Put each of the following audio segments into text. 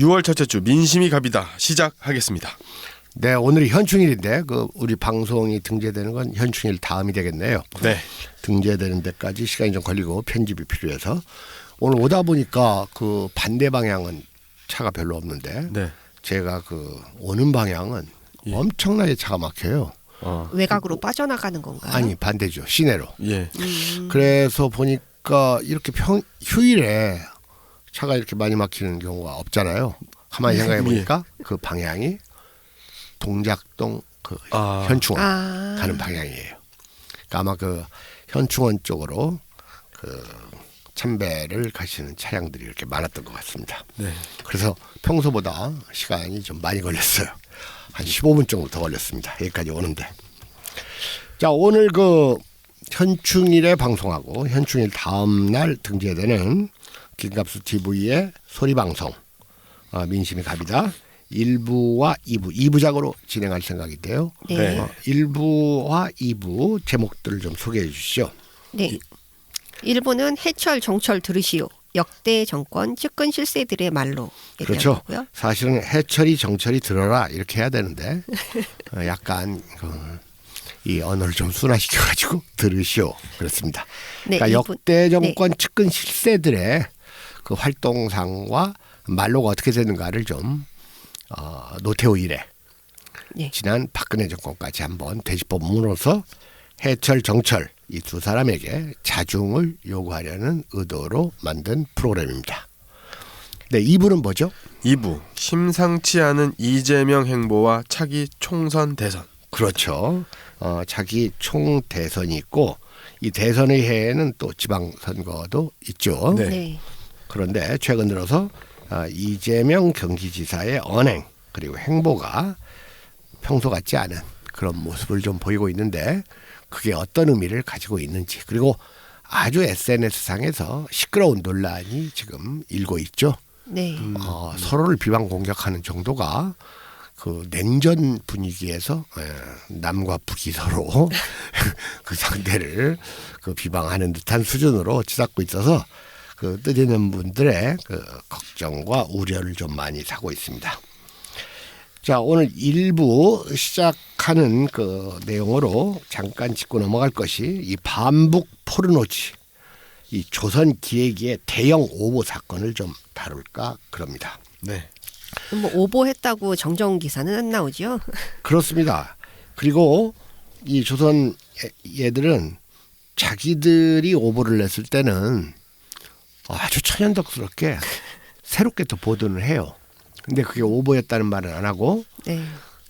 6월 첫째 주 민심이 갑이다 시작하겠습니다. 네, 오늘이 현충일인데 우리 방송이 등재되는 건 현충일 다음이 되겠네요. 네. 등재되는 데까지 시간이 좀 걸리고 편집이 필요해서 오늘 오다 보니까 그 반대 방향은 차가 별로 없는데 네. 제가 오는 방향은 엄청나게 차가 막혀요. 외곽으로 빠져나가는 건가요? 아니 반대죠. 시내로. 예. 그래서 보니까 이렇게 휴일에 차가 이렇게 많이 막히는 경우가 없잖아요. 가만히 생각해 보니까 그 방향이 동작동 현충원 가는 방향이에요. 그러니까 아마 현충원 쪽으로 참배를 가시는 차량들이 이렇게 많았던 것 같습니다. 네. 그래서 평소보다 시간이 좀 많이 걸렸어요. 한 15분 정도 더 걸렸습니다. 여기까지 오는데. 자, 오늘 현충일에 방송하고 현충일 다음 날 등재되는 김갑수 TV의 소리방송 민심이 갑이다. 1부와 2부, 2부작으로 진행할 생각인데요. 네. 1부와 2부 제목들을 좀 소개해 주시죠. 네. 1부는 해철 정철 들으시오. 역대 정권 측근 실세들의 말로 그렇죠. 거고요. 사실은 해철이 정철이 들어라 이렇게 해야 되는데 약간 이 언어를 좀 순화시켜가지고 들으시오 그렇습니다. 네, 그러니까 2부, 역대 정권 측근 실세들의 그 활동상과 말로가 어떻게 되는가를 좀 노태우 이래 지난 박근혜 정권까지 한번 되짚어봄으로써 해철 정철 이 두 사람에게 자중을 요구하려는 의도로 만든 프로그램입니다. 네, 2부는 뭐죠? 2부 심상치 않은 이재명 행보와 차기 총선 대선. 그렇죠. 차기 총대선이 있고 이 대선의 해에는 또 지방선거도 있죠. 네. 그런데 최근 들어서 이재명 경기지사의 언행 그리고 행보가 평소 같지 않은 그런 모습을 좀 보이고 있는데 그게 어떤 의미를 가지고 있는지 그리고 아주 SNS상에서 시끄러운 논란이 지금 일고 있죠. 네. 서로를 비방 공격하는 정도가 냉전 분위기에서 남과 북이 서로 그 상대를 비방하는 듯한 수준으로 치닫고 있어서 뜻있는 분들의 걱정과 우려를 좀 많이 사고 있습니다. 자, 오늘 1부 시작하는 내용으로 잠깐 짚고 넘어갈 것이 이 반북 포르노지 이 조선기획의 대형 오보 사건을 좀 다룰까 그럽니다. 네. 뭐 오보했다고 정정 기사는 안 나오죠? 그렇습니다. 그리고 이 조선 얘들은 자기들이 오보를 냈을 때는 아주 천연덕스럽게 새롭게 또 보도를 해요. 근데 그게 오보였다는 말은 안 하고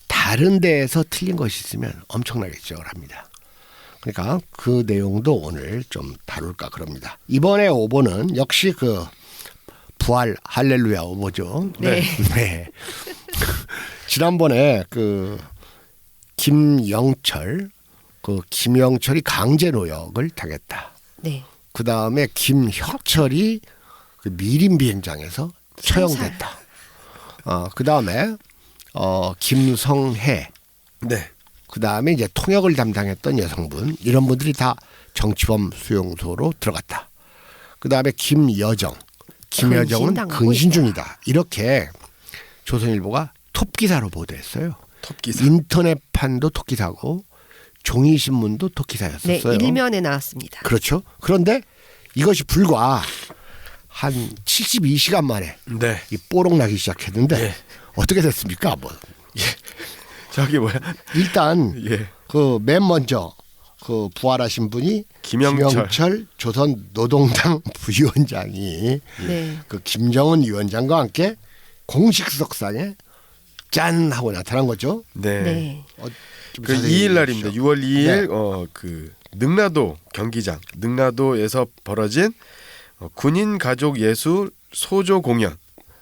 다른 데에서 틀린 것이 있으면 엄청나게 지적을 합니다. 그러니까 그 내용도 오늘 좀 다룰까 그럽니다. 이번에 오보는 역시 부활 할렐루야 오보죠. 네. 네. 지난번에 김영철이 강제 노역을 당했다. 네. 그 다음에 김혁철이 미림 비행장에서 처형됐다. 그 다음에 김성혜, 네. 그 다음에 이제 통역을 담당했던 여성분 이런 분들이 다 정치범 수용소로 들어갔다. 그 다음에 김여정은 근신 중이다. 이렇게 조선일보가 톱기사로 보도했어요. 톱기사. 인터넷판도 톱기사고 종이신문도 톱기사였었어요. 네, 일면에 나왔습니다. 그렇죠. 그런데 이것이 불과 한 72시간 만에 이 뽀록 나기 시작했는데 어떻게 됐습니까? 저기 뭐야? 일단 맨 먼저 부활하신 분이 김영철 조선 노동당 부위원장이 김정은 위원장과 함께 공식 수석상에 짠 하고 나타난 거죠. 네. 2일 날입니다. 6월 2일 능라도 경기장 능라도에서 벌어진 군인 가족 예술 소조 공연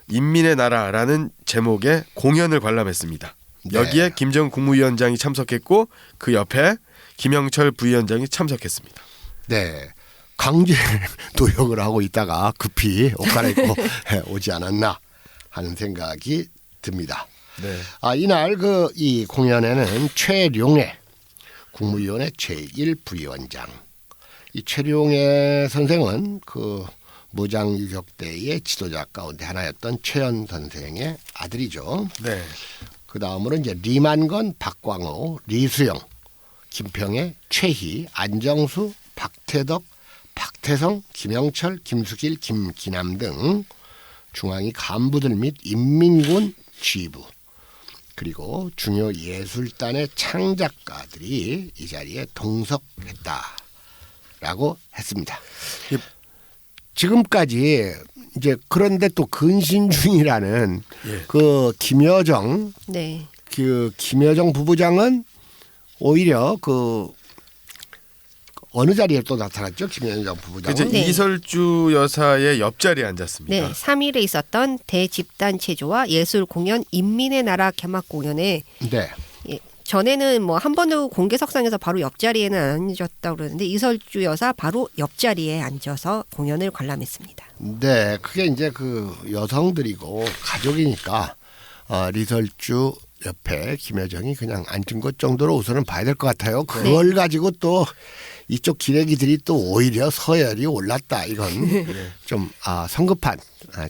인민의 나라라는 제목의 공연을 관람했습니다. 여기에 김정은 국무위원장이 참석했고 그 옆에 김영철 부위원장이 참석했습니다. 네, 강제 노역을 하고 있다가 급히 옷 갈아입고 오지 않았나 하는 생각이 듭니다. 네. 이날 이 공연에는 최룡해 국무위원회 제1부위원장 이 최룡해 선생은 무장유격 때의 지도자 가운데 하나였던 최연 선생의 아들이죠. 네. 그 다음으로 이제 리만건, 박광호, 리수영, 김평애, 최희, 안정수, 박태덕, 박태성, 김영철, 김수길, 김기남 등 중앙위 간부들 및 인민군 지휘부 그리고 중요 예술단의 창작가들이 이 자리에 동석했다라고 했습니다. 예. 지금까지 이제 그런데 또 근신 중이라는 예. 그 김여정 네. 그 김여정 부부장은 오히려 그 어느 자리에 또 나타났죠? 김여정 이제 부부장은 네. 이설주 여사의 옆자리에 앉았습니다. 네, 3일에 있었던 대집단 체조와 예술 공연 인민의 나라 개막 공연에 네. 예, 전에는 뭐 한 번도 공개석상에서 바로 옆자리에는 안 앉았다고 그러는데 이설주 여사 바로 옆자리에 앉아서 공연을 관람했습니다. 네, 그게 이제 그 여성들이고 가족이니까 리설주 옆에 김여정이 그냥 앉은 것 정도로 우선은 봐야 될 것 같아요. 그걸 가지고 또 이쪽 기레기들이 또 오히려 서열이 올랐다. 이건 좀 성급한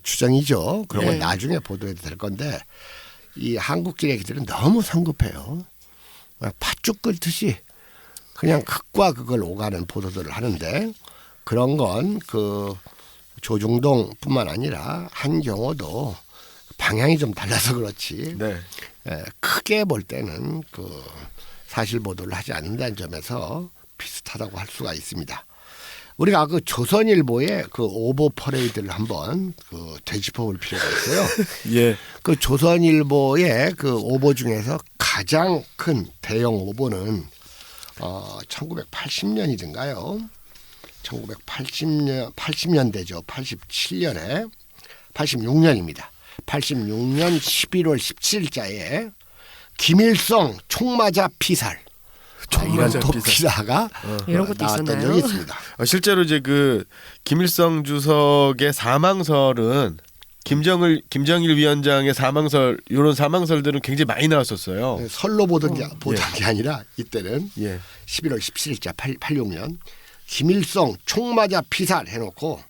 추정이죠. 그런 건 네. 나중에 보도해도 될 건데 이 한국 기레기들은 너무 성급해요. 팥죽 끓듯이 그냥 극과 극을 오가는 보도들을 하는데 그런 건 그 조중동뿐만 아니라 한경호도 방향이 좀 달라서 그렇지. 네. 크게 볼 때는 그 사실 보도를 하지 않는다는 점에서 비슷하다고 할 수가 있습니다. 우리가 그 조선일보의 그 오보 퍼레이드를 한번 그 되짚어볼 필요가 있어요. 예. 그 조선일보의 그 오보 중에서 가장 큰 대형 오보는 1980년이든가요. 80년대죠. 87년에 86년입니다. 86년 11월 17일자에 김일성 총맞아 피살. 총맞아 이런 도피사가 이런 것도 나왔던 있었나요? 적이 있습니다. 실제로 이제 그 김일성 주석의 사망설은 김정일 위원장의 사망설 이런 사망설들은 굉장히 많이 나왔었어요. 설로 보던 게 아니라 이때는 예. 11월 17일자 86년 김일성 총맞아 피살 해놓고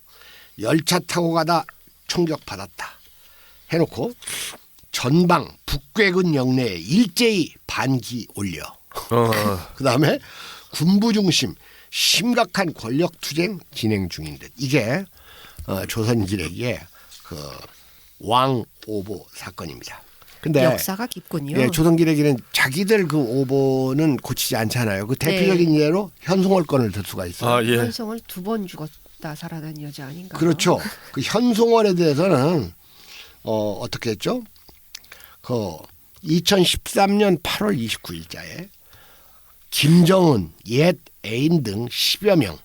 열차 타고 가다 총격받았다 해놓고 전방 북괴근 영내에 일제히 반기 올려 그다음에 군부 중심 심각한 권력 투쟁 진행 중인 듯 이게 조선 기레기의 그 왕오보 사건입니다. 근데 역사가 깊군요. 예, 조선 기레기는 자기들 그 오보는 고치지 않잖아요. 그 대표적인 예로 현송월 건을 들 수가 있어요. 아, 예. 현성을 2번 죽었다 살아난 여자 아닌가? 그렇죠. 그 현송월에 대해서는 어떻게 했죠? 그 2013년 8월 29일자에 김정은 옛 애인 등 10여 명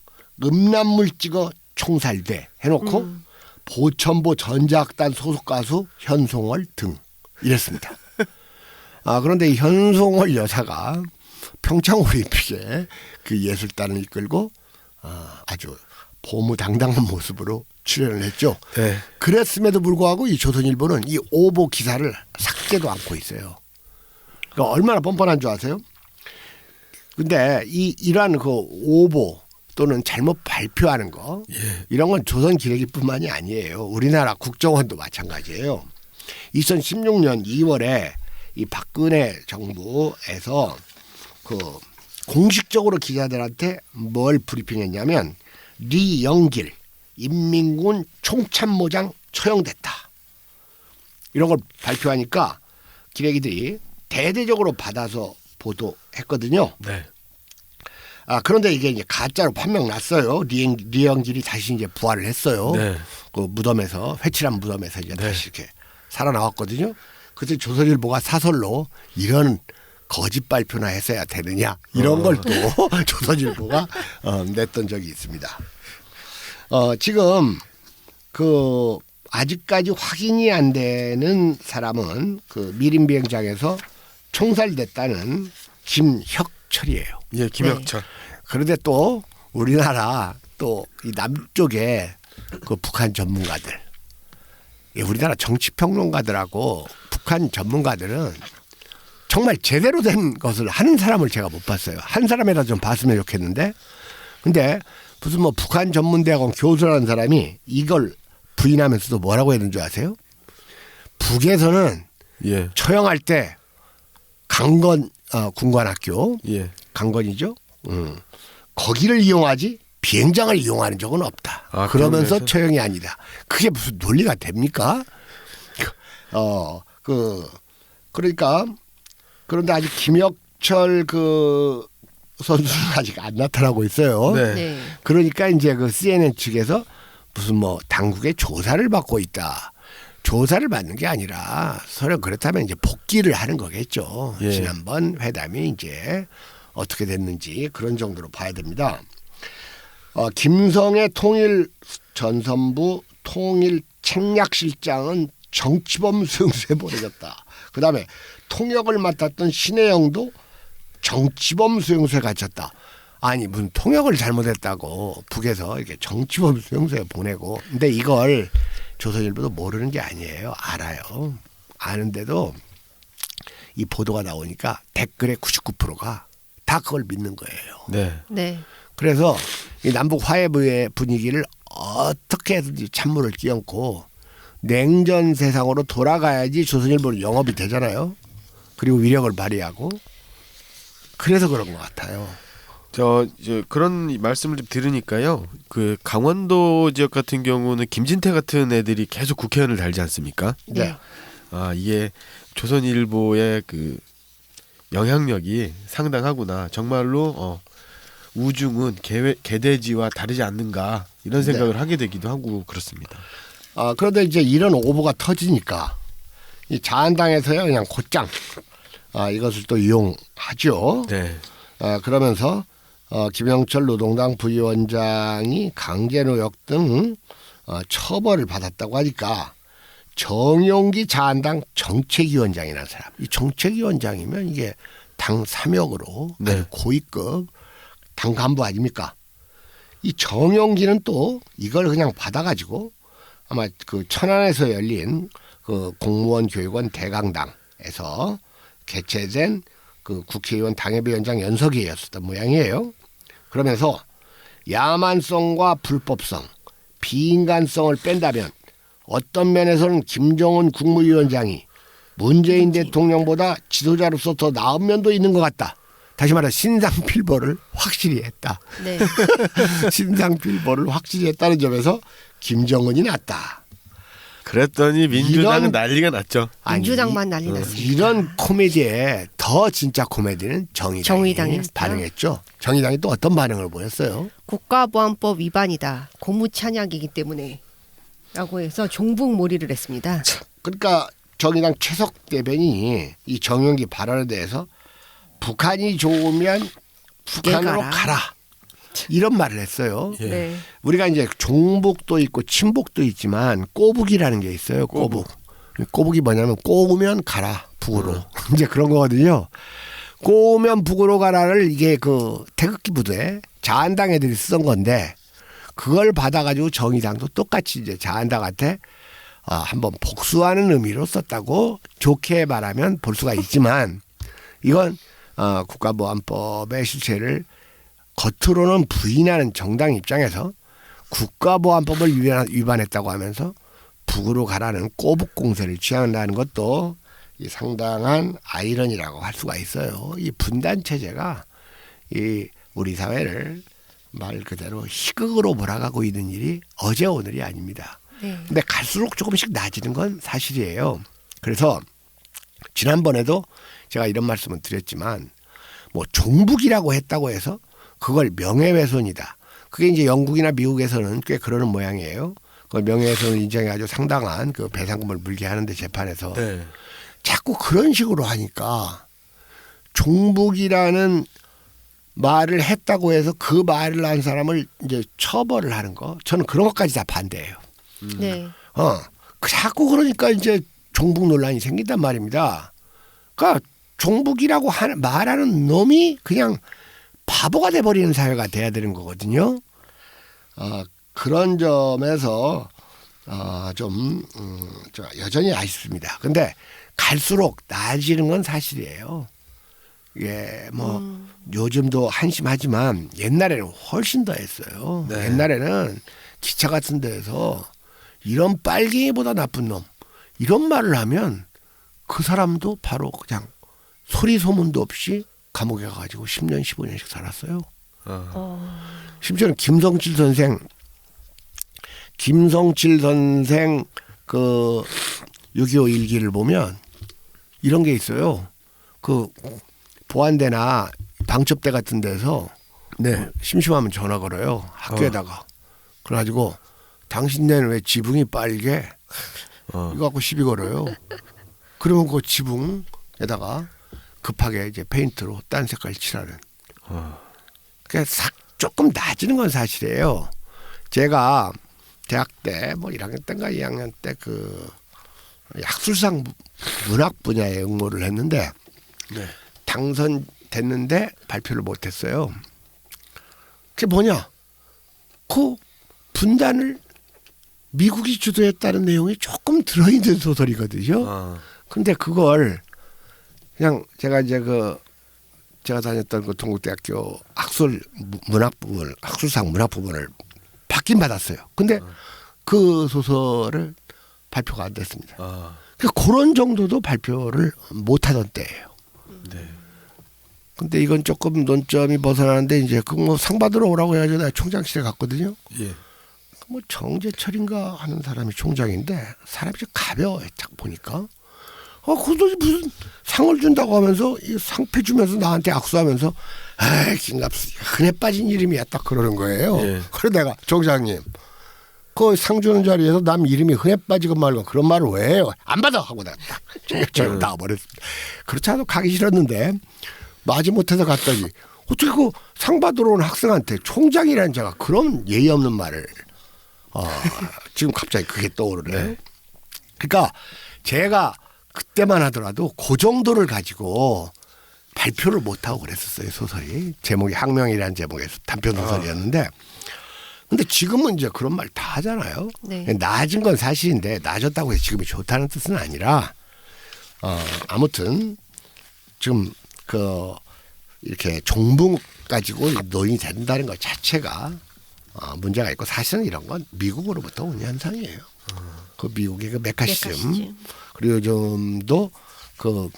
음란물 찍어 총살돼 해놓고 보천보 전자악단 소속 가수 현송월 등 이랬습니다. 그런데 이 현송월 여사가 평창올림픽에 그 예술단을 이끌고 아주 보무당당한 모습으로 출연을 했죠. 네. 그랬음에도 불구하고 이 조선일보는 이 오보 기사를 삭제도 않고 있어요. 그러니까 얼마나 뻔뻔한 줄 아세요? 근데 이러한 그 오보 또는 잘못 발표하는 거 이런 건 조선 기레기뿐만이 아니에요. 우리나라 국정원도 마찬가지예요. 2016년 2월에 이 박근혜 정부에서 그 공식적으로 기자들한테 뭘 브리핑했냐면 리영길 인민군 총참모장 처형됐다. 이런 걸 발표하니까 기레기들이 대대적으로 받아서 보도했거든요. 네. 그런데 이게 이제 가짜로 판명 났어요. 리영길이 다시 이제 부활을 했어요. 네. 그 무덤에서 회칠한 무덤에서 이제 네. 다시 이렇게 살아나왔거든요. 그래서 조선일보가 사설로 이런 거짓 발표나 했어야 되느냐 이런 걸 또 조선일보가 냈던 적이 있습니다. 지금 그 아직까지 확인이 안 되는 사람은 그 미림 비행장에서 총살됐다는 김혁철이에요. 예, 김혁철. 그런데 또 우리나라 또 이 남쪽에 그 북한 전문가들, 우리나라 정치평론가들하고 북한 전문가들은 정말 제대로 된 것을 하는 사람을 제가 못 봤어요. 한 사람이라도 좀 봤으면 좋겠는데, 근데 무슨 뭐 북한 전문대학원 교수라는 사람이 이걸 부인하면서도 뭐라고 했는 줄 아세요? 북에서는 예. 처형할 때 강건 군관학교 예. 강건이죠. 거기를 이용하지 비행장을 이용하는 적은 없다. 아, 그러면서 그런 데서? 처형이 아니다. 그게 무슨 논리가 됩니까? 그러니까 그런데 아직 김혁철 그 선수는 아직 안 나타나고 있어요. 네. 네. 그러니까 이제 그 CNN 측에서 무슨 뭐 당국의 조사를 받고 있다. 조사를 받는 게 아니라 서로 그렇다면 이제 복귀를 하는 거겠죠. 예. 지난번 회담이 이제 어떻게 됐는지 그런 정도로 봐야 됩니다. 김성애 통일 전선부 통일 책략실장은 정치범 수용소에 보내졌다. 그다음에 통역을 맡았던 신혜영도 정치범 수용소에 갇혔다. 아니 무슨 통역을 잘못했다고 북에서 이렇게 정치범 수용소에 보내고. 근데 이걸 조선일보도 모르는 게 아니에요. 알아요. 아는데도 이 보도가 나오니까 댓글의 99%가 다 그걸 믿는 거예요. 네. 네. 그래서 이 남북 화해부의 분위기를 어떻게 해서든지 찬물을 끼얹고 냉전 세상으로 돌아가야지 조선일보는 영업이 되잖아요. 그리고 위력을 발휘하고. 그래서 그런 것 같아요. 저 그런 말씀을 좀 들으니까요. 그 강원도 지역 같은 경우는 김진태 같은 애들이 계속 국회의원을 달지 않습니까? 네. 아, 이게 조선일보의 그 영향력이 상당하구나. 정말로 우중은 개돼지와 다르지 않는가 이런 생각을 하게 되기도 하고 그렇습니다. 그런데 이제 이런 오보가 터지니까 이 자한당에서야 그냥 곧장 이것을 또 이용하죠. 네. 그러면서 김영철 노동당 부위원장이 강제노역 등 처벌을 받았다고 하니까 정용기 자한당 정책위원장이라는 사람. 이 정책위원장이면 이게 당 3역으로 네. 아주 고위급 당 간부 아닙니까? 이 정용기는 또 이걸 그냥 받아가지고 아마 그 천안에서 열린 그 공무원 교육원 대강당에서 개최된 그 국회의원 당협위원장 연석위였었던 모양이에요. 그러면서 야만성과 불법성, 비인간성을 뺀다면 어떤 면에서는 김정은 국무위원장이 문재인 대통령보다 지도자로서 더 나은 면도 있는 것 같다. 다시 말해 신상필보를 확실히 했다. 네. 신상필보를 확실히 했다는 점에서 김정은이 낫다. 그랬더니 민주당은 이런- 난리가 났죠. 민주당만 난리 났습니다. 이런 코미디에 더 진짜 코미디는 정의당이 정의당이었죠. 반응했죠. 정의당이 또 어떤 반응을 보였어요? 국가보안법 위반이다. 고무찬약이기 때문에 라고 해서 종북몰이를 했습니다. 그러니까 정의당 최석 대변인이 이 정용기 발언에 대해서 북한이 좋으면 북한으로 가라. 가라. 이런 말을 했어요. 예. 네. 우리가 이제 종북도 있고 친북도 있지만 꼬북이라는 게 있어요. 꼬북. 꼬북이 뭐냐면 꼬우면 가라 북으로. 이제 그런 거거든요. 꼬우면 북으로 가라를 이게 그 태극기 부대 자한당 애들이 쓰던 건데 그걸 받아가지고 정의당도 똑같이 이제 자한당한테 한번 복수하는 의미로 썼다고 좋게 말하면 볼 수가 있지만 이건 국가보안법의 실체를 겉으로는 부인하는 정당 입장에서 국가보안법을 위반했다고 하면서 북으로 가라는 꼬북 공세를 취한다는 것도 이 상당한 아이러니라고 할 수가 있어요. 이 분단 체제가 이 우리 사회를 말 그대로 희극으로 몰아가고 있는 일이 어제 오늘이 아닙니다. 네. 근데 갈수록 조금씩 나아지는 건 사실이에요. 그래서 지난번에도 제가 이런 말씀을 드렸지만 뭐 종북이라고 했다고 해서 그걸 명예훼손이다. 그게 이제 영국이나 미국에서는 꽤 그러는 모양이에요. 그 명예훼손을 인정해 아주 상당한 그 배상금을 물게 하는데 재판에서 네. 자꾸 그런 식으로 하니까 종북이라는 말을 했다고 해서 그 말을 한 사람을 이제 처벌을 하는 거 저는 그런 것까지 다 반대해요. 네. 자꾸 그러니까 이제 종북 논란이 생긴단 말입니다. 그러니까 종북이라고 말하는 놈이 그냥 바보가 돼버리는 사회가 돼야 되는 거거든요. 그런 점에서 좀 여전히 아쉽습니다. 근데 갈수록 나아지는 건 사실이에요. 예, 뭐 요즘도 한심하지만 옛날에는 훨씬 더 했어요. 네. 옛날에는 기차 같은 데에서 이런 빨갱이보다 나쁜 놈 이런 말을 하면 그 사람도 바로 그냥 소리 소문도 없이 감옥에 가가지고 10년 15년씩 살았어요. 심지어는 김성칠 선생 그 6.25 일기를 보면 이런 게 있어요. 그 보안대나 방첩대 같은 데서 네. 심심하면 전화 걸어요. 학교에다가. 그래가지고 당신네는 왜 지붕이 빨개? 이거 갖고 시비 걸어요. 그러면 그 지붕에다가 급하게 이제 페인트로 딴 색깔 칠하는. 그러니까 조금 낮은 건 사실이에요. 제가 대학 때 뭐 1학년 때인가 2학년 때 그 학술상 문학 분야에 응모를 했는데 네. 당선됐는데 발표를 못했어요. 그게 뭐냐? 그 분단을 미국이 주도했다는 내용이 조금 들어있는 소설이거든요. 근데 그걸 그냥 제가 이제 제가 다녔던 그 동국대학교 학술 문학 부분, 학술상 문학 부분을 받긴 받았어요. 근데 그 소설을 발표가 안 됐습니다. 그러니까 그런 정도도 발표를 못하던 때예요. 네. 근데 이건 조금 논점이 벗어나는데 이제 그 뭐 상 받으러 오라고 해가지고 내가 총장실에 갔거든요. 예. 뭐 정재철인가 하는 사람이 총장인데 사람이 좀 가벼워요. 딱 보니까. 그것도 무슨 상을 준다고 하면서 이 상패 주면서 나한테 악수하면서 에이 김갑수 흔해 빠진 이름이야 딱 그러는 거예요. 예. 그래 내가 총장님 그 상 주는 자리에서 남 이름이 흔해 빠지고 말고 그런 말을 왜 해요. 안 받아 하고 내가 딱 정결적으로 나와버렸습니다. 그렇지 않아도 가기 싫었는데 마지 못해서 갔더니 어떻게 그 상 받으러 온 학생한테 총장이라는 자가 그런 예의 없는 말을 지금 갑자기 그게 떠오르네. 네. 그러니까 제가 그때만 하더라도 그 정도를 가지고 발표를 못하고 그랬었어요. 소설이. 제목이 학명이라는 제목에서 단편 소설이었는데 근데 지금은 이제 그런 말 다 하잖아요. 네. 낮은 건 사실인데 낮았다고 해서 지금이 좋다는 뜻은 아니라 아무튼 지금 이렇게 종북 가지고 논의 된다는 것 자체가 문제가 있고 사실은 이런 건 미국으로부터 온 현상이에요. 그 미국의 그 메카시즘. 그리고 요즘도 그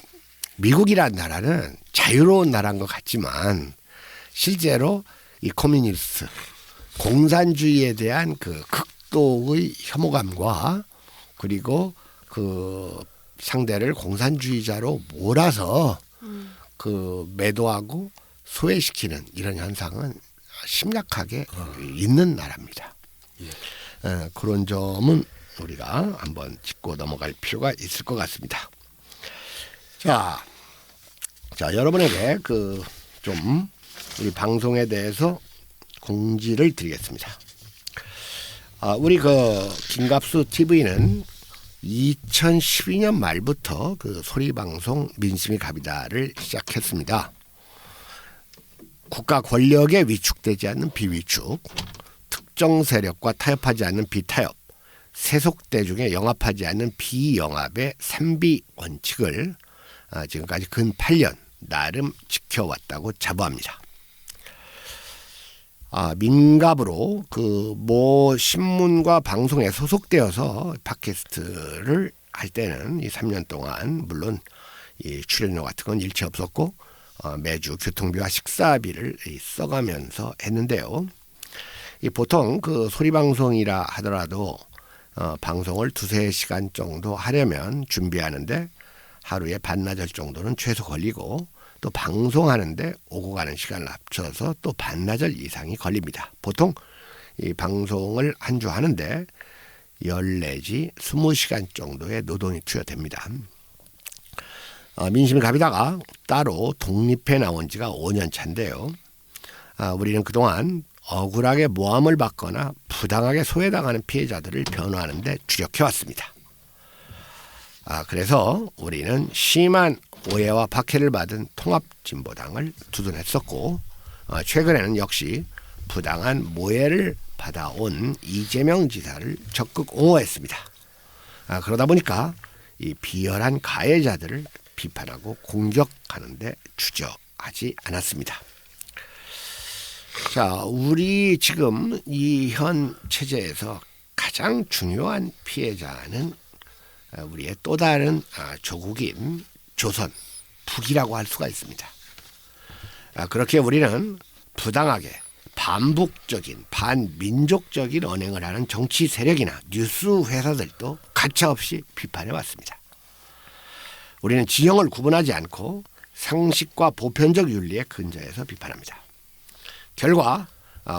미국이라는 나라는 자유로운 나라인 것 같지만 실제로 이 커뮤니스트 공산주의에 대한 그 극도의 혐오감과 그리고 그 상대를 공산주의자로 몰아서 그 매도하고 소외시키는 이런 현상은 심각하게 있는 나라입니다. 그런 점은 우리가 한번 짚고 넘어갈 필요가 있을 것 같습니다. 자 여러분에게 좀 우리 방송에 대해서 공지를 드리겠습니다. 우리 김갑수 TV는 2012년 말부터 그 소리방송 민심이 갑이다를 시작했습니다. 국가 권력에 위축되지 않는 비위축, 특정 세력과 타협하지 않는 비타협, 세속대중에 영합하지 않는 비영합의 3비 원칙을 지금까지 근 8년 나름 지켜왔다고 자부합니다. 민갑으로 모 신문과 방송에 소속되어서 팟캐스트를 할 때는 이 3년 동안 물론 이 출연료 같은 건 일체 없었고 매주 교통비와 식사비를 써가면서 했는데요. 보통 그 소리방송이라 하더라도 방송을 2-3시간 정도 하려면 준비하는데 하루에 반나절 정도는 최소 걸리고 또 방송하는데 오고 가는 시간을 합쳐서 또 반나절 이상이 걸립니다. 보통 이 방송을 한 주 하는데 10 내지 20시간 정도의 노동이 투여됩니다. 민심이 갑이다가 따로 독립해 나온 지가 5년 차인데요. 우리는 그동안 억울하게 모함을 받거나 부당하게 소외당하는 피해자들을 변호하는 데 주력해왔습니다. 그래서 우리는 심한 오해와 박해를 받은 통합진보당을 두둔했었고 최근에는 역시 부당한 모해를 받아온 이재명 지사를 적극 옹호했습니다. 그러다 보니까 이 비열한 가해자들을 비판하고 공격하는 데 하지 않았습니다. 자, 우리 지금 이 현 체제에서 가장 중요한 피해자는 우리의 또 다른 조국인 조선, 북이라고 할 수가 있습니다. 그렇게 우리는 부당하게 반북적인 반민족적인 언행을 하는 정치 세력이나 뉴스 회사들도 가차없이 비판해 왔습니다. 우리는 진영을 구분하지 않고 상식과 보편적 윤리에 근저해서 비판합니다. 결과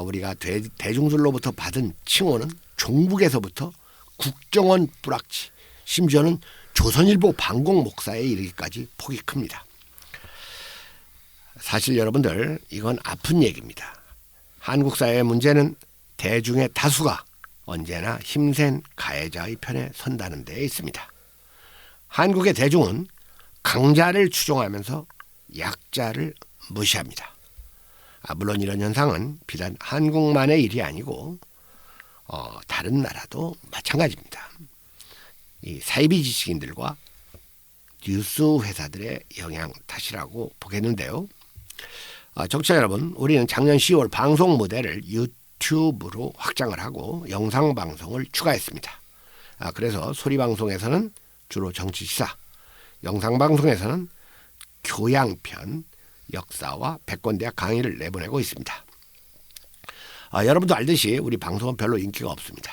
우리가 대중들로부터 받은 칭호는 종북에서부터 국정원 뿌락치, 심지어는 조선일보 방공 목사에 이르기까지 폭이 큽니다. 사실 여러분들, 이건 아픈 얘기입니다. 한국 사회의 문제는 대중의 다수가 언제나 힘센 가해자의 편에 선다는 데에 있습니다. 한국의 대중은 강자를 추종하면서 약자를 무시합니다. 물론 이런 현상은 비단 한국만의 일이 아니고 다른 나라도 마찬가지입니다. 이 사이비 지식인들과 뉴스 회사들의 영향 탓이라고 보겠는데요. 청취자 여러분, 우리는 작년 10월 방송 모델을 유튜브로 확장을 하고 영상 방송을 추가했습니다. 그래서 소리 방송에서는 주로 정치 시사, 영상 방송에서는 교양편, 역사와 백권대학 강의를 내보내고 있습니다. 여러분도 알듯이 우리 방송은 별로 인기가 없습니다.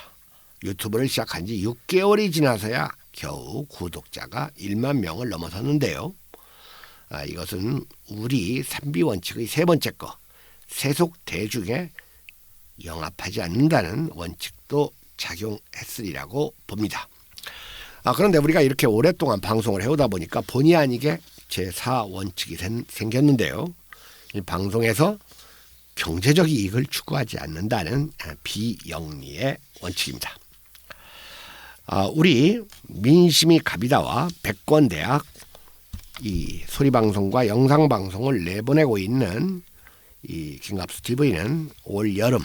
유튜브를 시작한 지 6개월이 지나서야 겨우 구독자가 1만 명을 넘어섰는데요. 이것은 우리 3비 원칙의 세 번째 거, 세속 대중에 영합하지 않는다는 원칙도 작용했으리라고 봅니다. 그런데 우리가 이렇게 오랫동안 방송을 해오다 보니까 본의 아니게 제4원칙이 생겼는데요. 이 방송에서 경제적 이익을 추구하지 않는다는 비영리의 원칙입니다. 우리 민심이 갑이다와 백권대학 이 소리방송과 영상방송을 내보내고 있는 이 김갑수 TV는 올 여름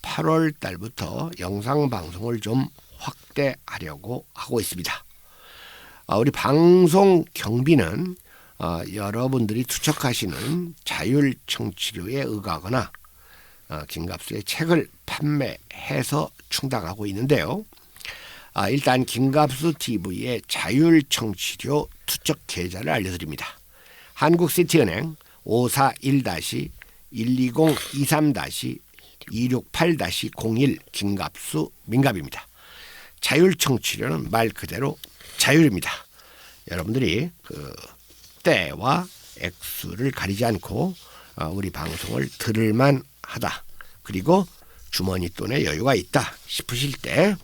8월 달부터 영상방송을 좀 확대하려고 하고 있습니다. 우리 방송 경비는 여러분들이 투척하시는 자율 청취료에 의거하거나 김갑수의 책을 판매해서 충당하고 있는데요. 일단 김갑수 TV의 자율 청취료 투척 계좌를 알려드립니다. 한국시티은행 541-12023-268-01 김갑수 민갑입니다. 자율 청취료는 말 그대로 자율입니다. 여러분들이 그 때와 액수를 가리지 않고 우리 방송을 들을만 하다, 그리고 주머니 돈에 여유가 있다 싶으실 때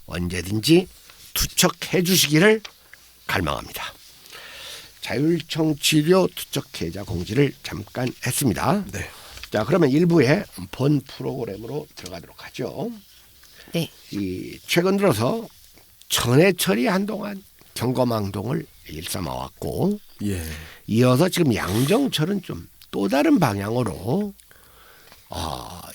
언제든지 투척해 주시기를 갈망합니다. 자율청취료 투척 계좌 공지를 잠깐 했습니다. 네. 자, 그러면 1부의 본 프로그램으로 들어가도록 하죠. 네. 이 최근 들어서 전해철이 한동안 경거망동을 일삼아왔고, 예. 이어서 지금 양정철은 좀 또 다른 방향으로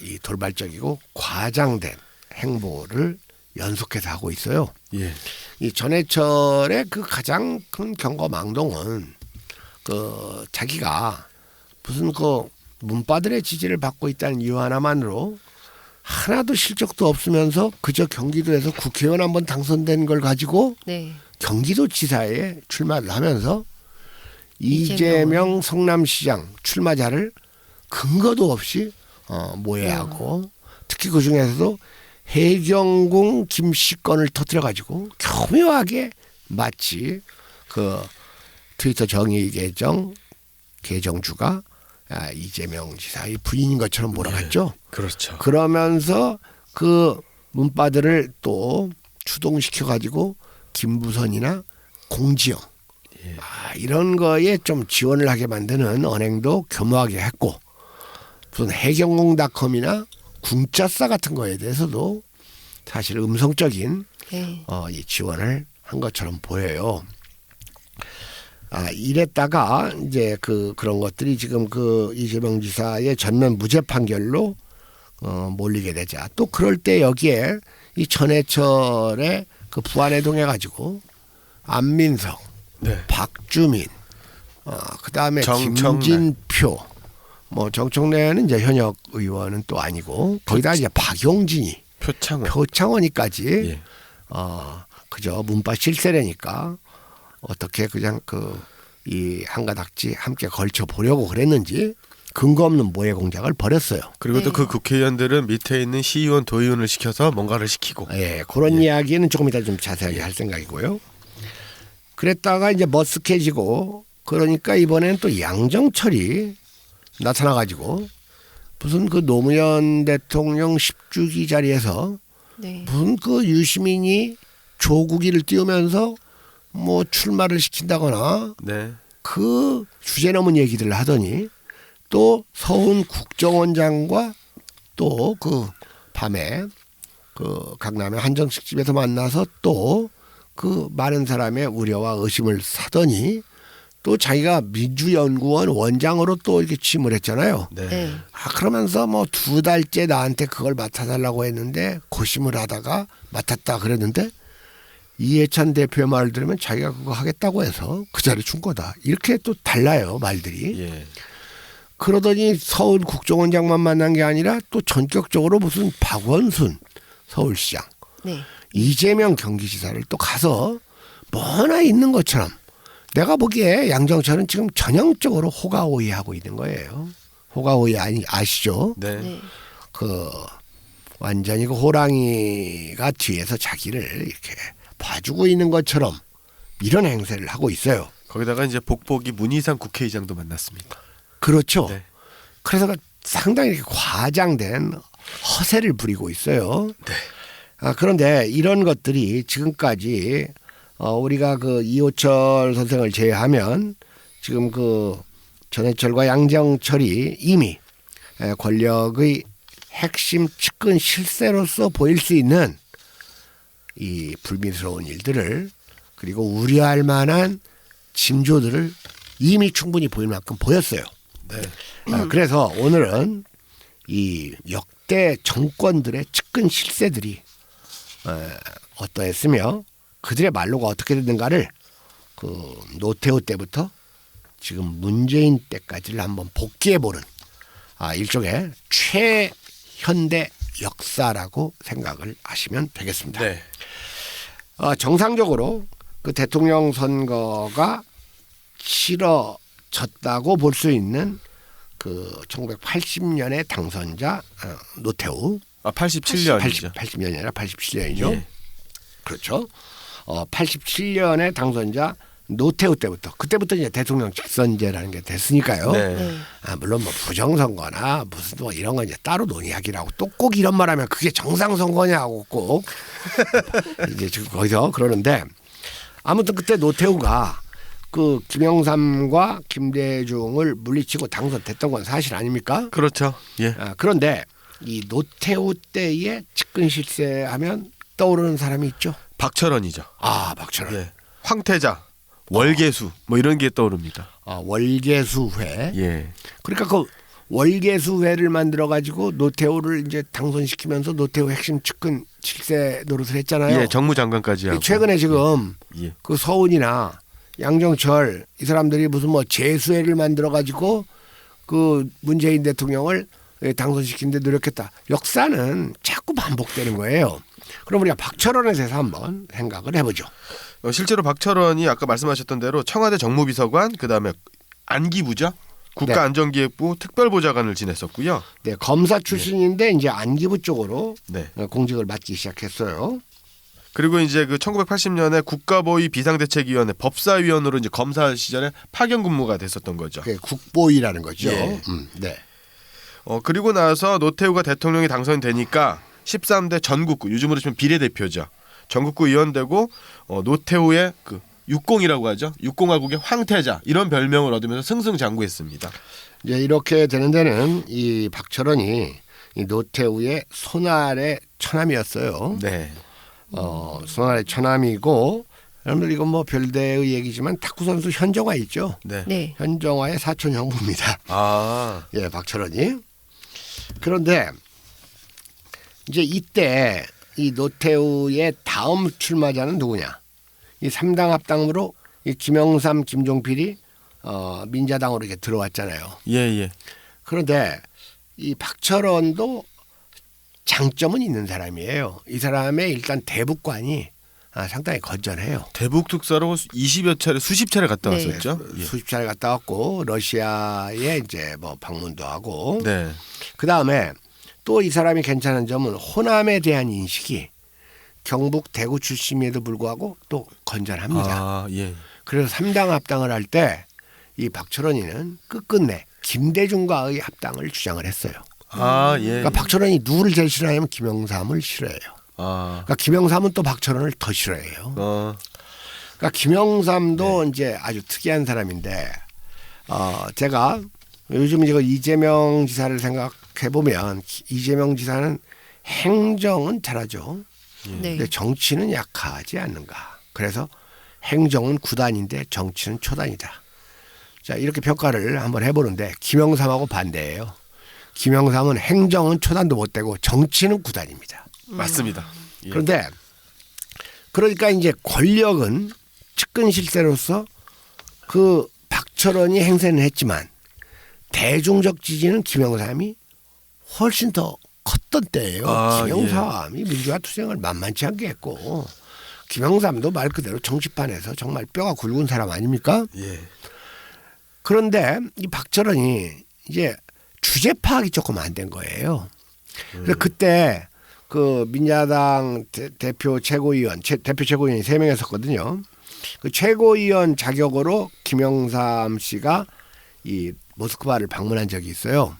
이 돌발적이고 과장된 행보를 연속해서 하고 있어요. 예. 이 전해철의 그 가장 큰 경거망동은 그 자기가 무슨 그 문바들의 지지를 받고 있다는 이유 하나만으로 하나도 실적도 없으면서 그저 경기도에서 국회의원 한번 당선된 걸 가지고 네. 경기도지사에 출마를 하면서 이재명 성남시장 출마자를 근거도 없이 모해하고 특히 그 중에서도 해경궁 김씨건을 터뜨려가지고 교묘하게 마치 그 트위터 정의 계정 계정주가 이재명 지사의 부인인 것처럼 몰아갔죠. 그렇죠. 그러면서 그 문바들을 또 추동시켜가지고 김부선이나 공지영 이런 거에 좀 지원을 하게 만드는 언행도 교묘하게 했고, 무슨 해경궁닷컴이나 궁짜싸 같은 거에 대해서도 사실 음성적인 네. 이 지원을 한 것처럼 보여요. 이랬다가 이제 그런 것들이 지금 그 이재명 지사의 전면 무죄 판결로 몰리게 되자, 또 그럴 때 여기에 이 전해철의 그 부안에 동해 가지고 안민석, 네. 박주민, 그다음에 정청래. 김진표, 뭐 정청래는 이제 현역 의원은 또 아니고 거기다 이제 박용진이 표창원이까지 예. 그저 문파 실세라니까 어떻게 그냥 이 한가닥지 함께 걸쳐 보려고 그랬는지 근거 없는 모해 공작을 벌였어요. 그리고 또 네. 그 국회의원들은 밑에 있는 시의원, 도의원을 시켜서 뭔가를 시키고. 예, 그런 이야기는 조금 이따 좀 자세하게 할 생각이고요. 그랬다가 이제 머쓱해지고 그러니까 이번엔 또 양정철이 나타나가지고 무슨 그 노무현 대통령 10주기 자리에서 네. 무슨 그 유시민이 조국이를 띄우면서 뭐 출마를 시킨다거나 네. 그 주제 넘은 얘기들을 하더니 또 서훈 국정원장과 또 그 밤에 그 강남의 한정식 집에서 만나서 또 그 많은 사람의 우려와 의심을 사더니 또 자기가 민주연구원 원장으로 또 이렇게 취임을 했잖아요. 네. 네. 그러면서 뭐 2달째 나한테 그걸 맡아달라고 했는데 고심을 하다가 맡았다 그랬는데 이해찬 대표의 말을 들으면 자기가 그거 하겠다고 해서 그 자리 준 거다. 이렇게 또 달라요 말들이. 예. 그러더니 서울 국정원장만 만난 게 아니라 또 전격적으로 무슨 박원순 서울시장, 네. 이재명 경기지사를 또 가서 뭐 하나 있는 것처럼 내가 보기에 양정철은 지금 전형적으로 호가호위하고 있는 거예요. 호가호위 아시죠? 네. 네. 그 완전히 그 호랑이가 뒤에서 자기를 이렇게 봐주고 있는 것처럼 이런 행세를 하고 있어요. 거기다가 이제 복복이 문희상 국회의장도 만났습니다. 그렇죠. 네. 그래서 상당히 이렇게 과장된 허세를 부리고 있어요. 네. 그런데 이런 것들이 지금까지 우리가 그 이호철 선생을 제외하면 지금 그 전해철과 양정철이 이미 권력의 핵심 측근 실세로서 보일 수 있는 이 불미스러운 일들을 그리고 우려할 만한 징조들을 이미 충분히 보일 만큼 보였어요. 네. 그래서 오늘은 이 역대 정권들의 측근 실세들이 어떠했으며 그들의 말로가 어떻게 됐는가를 그 노태우 때부터 지금 문재인 때까지를 한번 복기해보는 일종의 최현대 역사라고 생각을 하시면 되겠습니다. 네. 정상적으로 그 대통령 선거가 치러졌다고 볼 수 있는 그 1980년의 당선자 노태우 87년이죠. 80년이 아니라 87년이죠. 예. 그렇죠. 87년의 당선자 노태우 때부터 그때부터 이제 대통령 직선제라는 게 됐으니까요. 네. 네. 물론 뭐 부정선거나 무슨 뭐 이런 건 이제 따로 논의하기라고 또 꼭 이런 말하면 그게 정상선거냐고 꼭 이제 지금 거기서 그러는데 아무튼 그때 노태우가 그 김영삼과 김대중을 물리치고 당선됐던 건 사실 아닙니까? 그렇죠. 예. 그런데 이 노태우 때의 측근 실세하면 떠오르는 사람이 있죠. 박철원이죠. 박철원. 예. 황태자, 월계수 뭐 이런 게 떠오릅니다. 월계수회. 예. 그러니까 그 월계수회를 만들어 가지고 노태우를 이제 당선시키면서 노태우 핵심 측근 실세 노릇을 했잖아요. 예, 정무장관까지 하고. 최근에 지금 예. 그 서훈이나 양정철 이 사람들이 무슨 뭐 재수회를 만들어 가지고 그 문재인 대통령을 당선시키는데 노력했다. 역사는 자꾸 반복되는 거예요. 그럼 우리가 박철원에 대해서 한번 생각을 해보죠. 실제로 박철원이 아까 말씀하셨던 대로 청와대 정무비서관 그다음에 안기부죠. 국가안전기획부 특별보좌관을 지냈었고요. 네, 검사 출신인데 이제 안기부 쪽으로 네. 공직을 맡기 시작했어요. 그리고 이제 그 1980년에 국가보위 비상대책위원회 법사위원으로 이제 검사 시절에 파견 근무가 됐었던 거죠. 그게 국보위라는 거죠. 예. 네. 그리고 나서 노태우가 대통령이 당선되니까 13대 전국구 요즘으로 치면 비례대표죠. 전국구 의원 되고 노태우의 그 육공이라고 하죠. 육공화국의 황태자 이런 별명을 얻으면서 승승장구했습니다. 이제 이렇게 되는 데는 이 박철원이 이 노태우의 손아래 처남이었어요. 네. 손아래 처남이고 여러분들 이건 뭐 별대의 얘기지만 탁구 선수 현정화 있죠. 네. 네. 현정화의 사촌 형부입니다. 예, 박철원이. 그런데 이제 이때 이 노태우의 다음 출마자는 누구냐? 이 3당 합당으로 이 김영삼, 김종필이 민자당으로 이렇게 들어왔잖아요. 예, 예. 그런데 이 박철원도 장점은 있는 사람이에요. 이 사람의 일단 대북관이 상당히 건전해요. 대북 특사로 20여 차례, 수십 차례 갔다 네. 왔었죠. 예. 수십 차례 갔다 왔고 러시아에 이제 뭐 방문도 하고 네. 그 다음에 또 이 사람이 괜찮은 점은 호남에 대한 인식이 경북 대구 출신임에도 불구하고 또 건전합니다. 아, 예. 그래서 3당 합당을 할 때 이 박철원이는 끝끝내 김대중과의 합당을 주장을 했어요. 아, 예. 그러니까 박철원이 누구를 제일 싫어하냐면 김영삼을 싫어해요. 아. 그러니까 김영삼은 또 박철원을 더 싫어해요. 그러니까 김영삼도 이제 아주 특이한 사람인데 제가 요즘 이제 이재명 지사를 생각해 보면 이재명 지사는 행정은 잘하죠. 네. 근데 정치는 약하지 않는가. 그래서 행정은 9단인데 정치는 초단이다. 자, 이렇게 평가를 한번 해보는데 김영삼하고 반대예요. 김영삼은 행정은 초단도 못 되고 정치는 9단입니다. 맞습니다. 예. 그런데 그러니까 이제 권력은 측근 실세로서 그 박철원이 행세는 했지만 대중적 지지는 김영삼이 훨씬 더 컸던 때예요. 아, 김영삼이 민주화 투쟁을 만만치 않게 했고 김영삼도 말 그대로 정치판에서 정말 뼈가 굵은 사람 아닙니까? 예. 그런데 이 박철원이 이제 주제 파악이 조금 안 된 거예요. 그래서 그때 그 민자당 대표 최고위원이 3명 했었거든요. 그 최고위원 자격으로 김영삼 씨가 이 모스크바를 방문한 적이 있어요.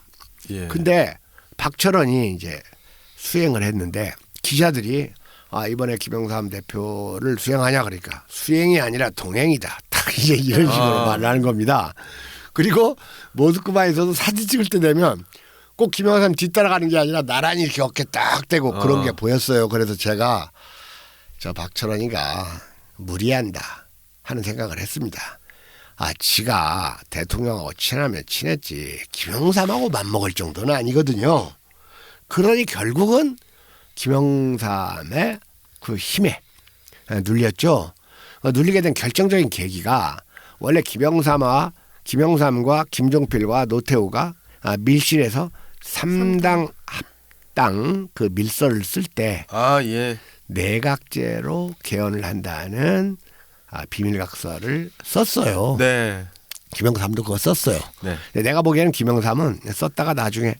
예. 근데 박철원이 이제 수행을 했는데 기자들이 이번에 김영삼 대표를 수행하냐 그러니까 수행이 아니라 동행이다. 딱 이제 이런 식으로 말을 하는 겁니다. 그리고 모스크바에서도 사진 찍을 때 되면 꼭 김영삼 뒤따라가는 게 아니라 나란히 이렇게 어깨 딱 대고 그런 게 보였어요. 그래서 제가 저 박철원이가 무리한다 하는 생각을 했습니다. 지가 대통령하고 친하면 친했지 김영삼하고 맞먹을 정도는 아니거든요. 그러니 결국은 김영삼의 그 힘에 눌렸죠. 눌리게 된 결정적인 계기가 원래 김영삼과 김종필과 노태우가 밀실에서 3당 합당 그 밀서를 쓸 때 예. 내각제로 개헌을 한다는 비밀각서를 썼어요. 네. 김영삼도 그거 썼어요. 네. 근데 내가 보기에는 김영삼은 썼다가 나중에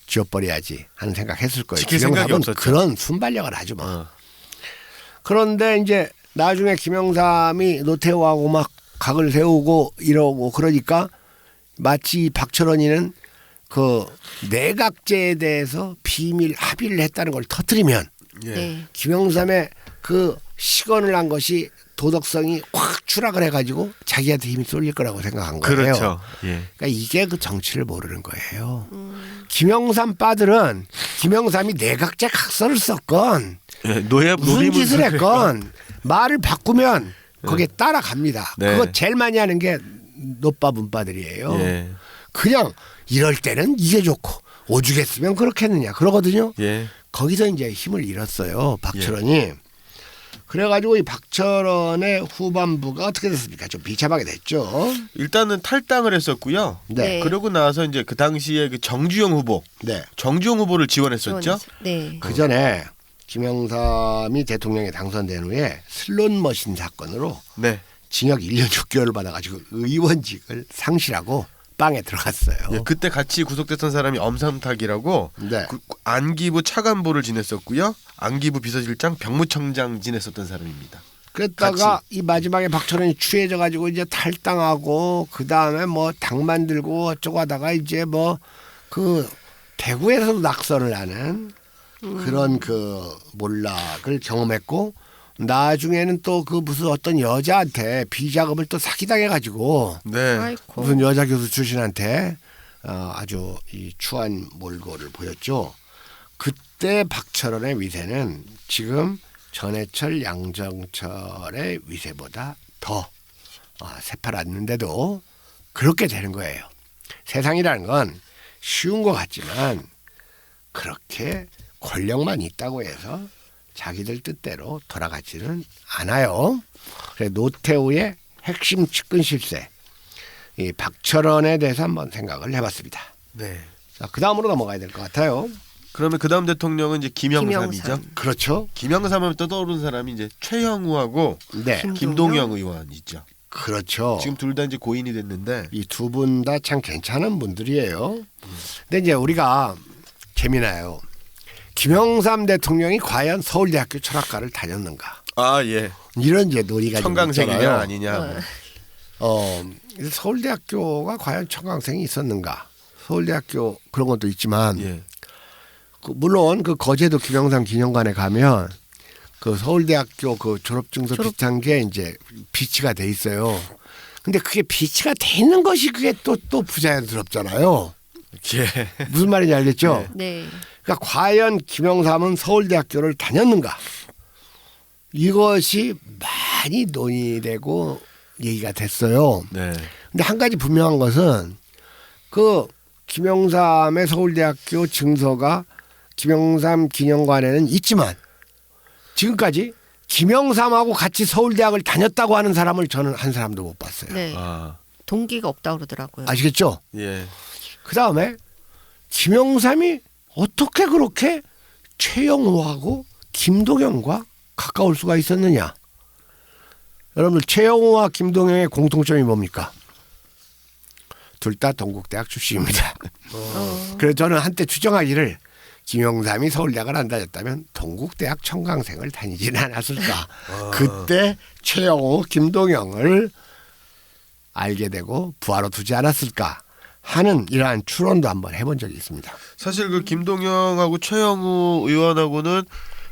지워버려야지 하는 생각했을 거예요. 지킬 생각이 김영삼은 없었죠. 그런 순발력을 하죠 뭐. 그런데 이제 나중에 김영삼이 노태우하고 막 각을 세우고 이러고 그러니까 마치 박철원이는 그 내각제에 대해서 비밀 합의를 했다는 걸 터뜨리면 예. 네. 김영삼의 그 시건을 한 것이 도덕성이 확 추락을 해가지고 자기한테 힘이 쏠릴 거라고 생각한 거예요. 그렇죠. 예. 그러니까 이게 그 정치를 모르는 거예요. 김영삼 빠들은 김영삼이 내각제 각서를 썼건 예. 노예 무슨 짓을 했건 말을 바꾸면 거기에 따라갑니다. 네. 그거 제일 많이 하는 게 노빠 문빠들이에요. 예. 그냥 이럴 때는 이게 좋고 오죽했으면 그렇겠느냐 그러거든요. 예. 거기서 이제 힘을 잃었어요. 박철원이. 그래가지고 이 박철원의 후반부가 어떻게 됐습니까? 좀 비참하게 됐죠. 일단은 탈당을 했었고요. 네. 그러고 나서 이제 그 당시에 그 정주영 후보를 지원했었죠. 네. 그 전에 김영삼이 대통령에 당선된 후에 슬롯머신 사건으로 네. 징역 1년 6개월을 받아가지고 의원직을 상실하고 빵에 들어갔어요. 예, 그때 같이 구속됐던 사람이 엄삼탁이라고 네. 그 안기부 차관보를 지냈었고요. 안기부 비서실장, 병무청장 지냈었던 사람입니다. 그랬다가 같이. 이 마지막에 박철원이 취해져가지고 이제 탈당하고 그 다음에 뭐 당 만들고 어쩌고 하다가 이제 뭐 그 대구에서도 낙선을 하는 그런 그 몰락을 경험했고 나중에는 또 그 무슨 어떤 여자한테 비자금을 또 사기당해가지고 네. 아이고. 무슨 여자 교수 출신한테 아주 이 추한 몰골을 보였죠. 그때 박철원의 위세는 지금 전해철, 양정철의 위세보다 더 새파랐는데도 그렇게 되는 거예요. 세상이라는 건 쉬운 것 같지만 그렇게 권력만 있다고 해서 자기들 뜻대로 돌아가지는 않아요. 그래서 노태우의 핵심 측근 실세 이 박철원에 대해서 한번 생각을 해봤습니다. 네. 자, 그 다음으로 넘어가야 될 것 같아요. 그러면 그 다음 대통령은 이제 김영삼이죠. 김영삼. 그렇죠. 김영삼하면 또 떠오르는 사람이 이제 최영우하고 네, 김동영 의원이죠. 그렇죠. 지금 둘 다 이제 고인이 됐는데. 이 두 분 다 참 괜찮은 분들이에요. 근데 이제 우리가 재미나요. 김영삼 대통령이 과연 서울대학교 철학과를 다녔는가? 아 예. 이런 이제 논의가 좀 청강생이냐 있잖아요. 아니냐. 서울대학교가 과연 청강생이 있었는가? 서울대학교 그런 것도 있지만 예. 물론 그 거제도 김영삼 기념관에 가면 그 서울대학교 그 졸업증서 비슷한 게 이제 비치가 돼 있어요. 근데 그게 비치가 돼 있는 것이 그게 또 부자연스럽잖아요. 예. 무슨 말인지 알겠죠? 네. 그러니까 과연 김영삼은 서울대학교를 다녔는가? 이것이 많이 논의되고 얘기가 됐어요. 네. 근데 한 가지 분명한 것은 그 김영삼의 서울대학교 증서가 김영삼 기념관에는 있지만 지금까지 김영삼하고 같이 서울대학을 다녔다고 하는 사람을 저는 한 사람도 못 봤어요. 네. 아 동기가 없다고 그러더라고요. 아시겠죠? 예. 그 다음에 김영삼이 어떻게 그렇게 최영우하고 김동영과 가까울 수가 있었느냐? 여러분들 최영우와 김동영의 공통점이 뭡니까? 둘 다 동국대학 출신입니다. 그래서 저는 한때 추정하기를 김영삼이 서울대학을 안 다녔다면 동국대학 청강생을 다니지는 않았을까. 그때 최영우, 김동영을 알게 되고 부하로 두지 않았을까 하는 이러한 추론도 한번 해본 적이 있습니다. 사실 그 김동영하고 최영우 의원하고는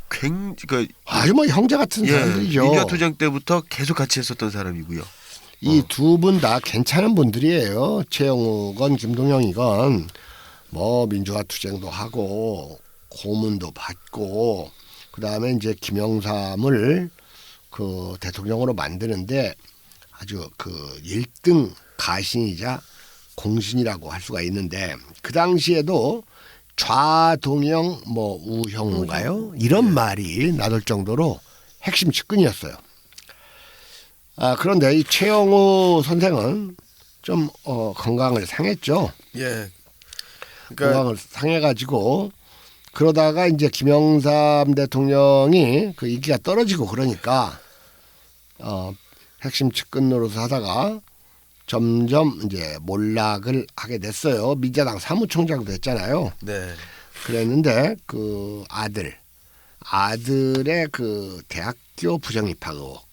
그 아주 뭐 형제 같은 사람들이죠. 민주투쟁 때부터 계속 같이 했었던 사람이고요. 이 두 분 다 괜찮은 분들이에요. 최영우건 김동영이건 뭐 민주화 투쟁도 하고 고문도 받고 그다음에 이제 김영삼을 그 대통령으로 만드는데 아주 그 1등 가신이자 공신이라고 할 수가 있는데 그 당시에도 좌동영 뭐 우형우가요 이런 말이 나돌 정도로 핵심 측근이었어요. 그런데 이 최영우 선생은 좀 건강을 상했죠. 예. 건강을 상해가지고 그러다가 이제 김영삼 대통령이 그 인기가 떨어지고 그러니까 핵심 측근 노릇을 하다가 점점 이제 몰락을 하게 됐어요. 민자당 사무총장도 했잖아요. 네. 그랬는데 그 아들의 그 대학교 부정입학 의혹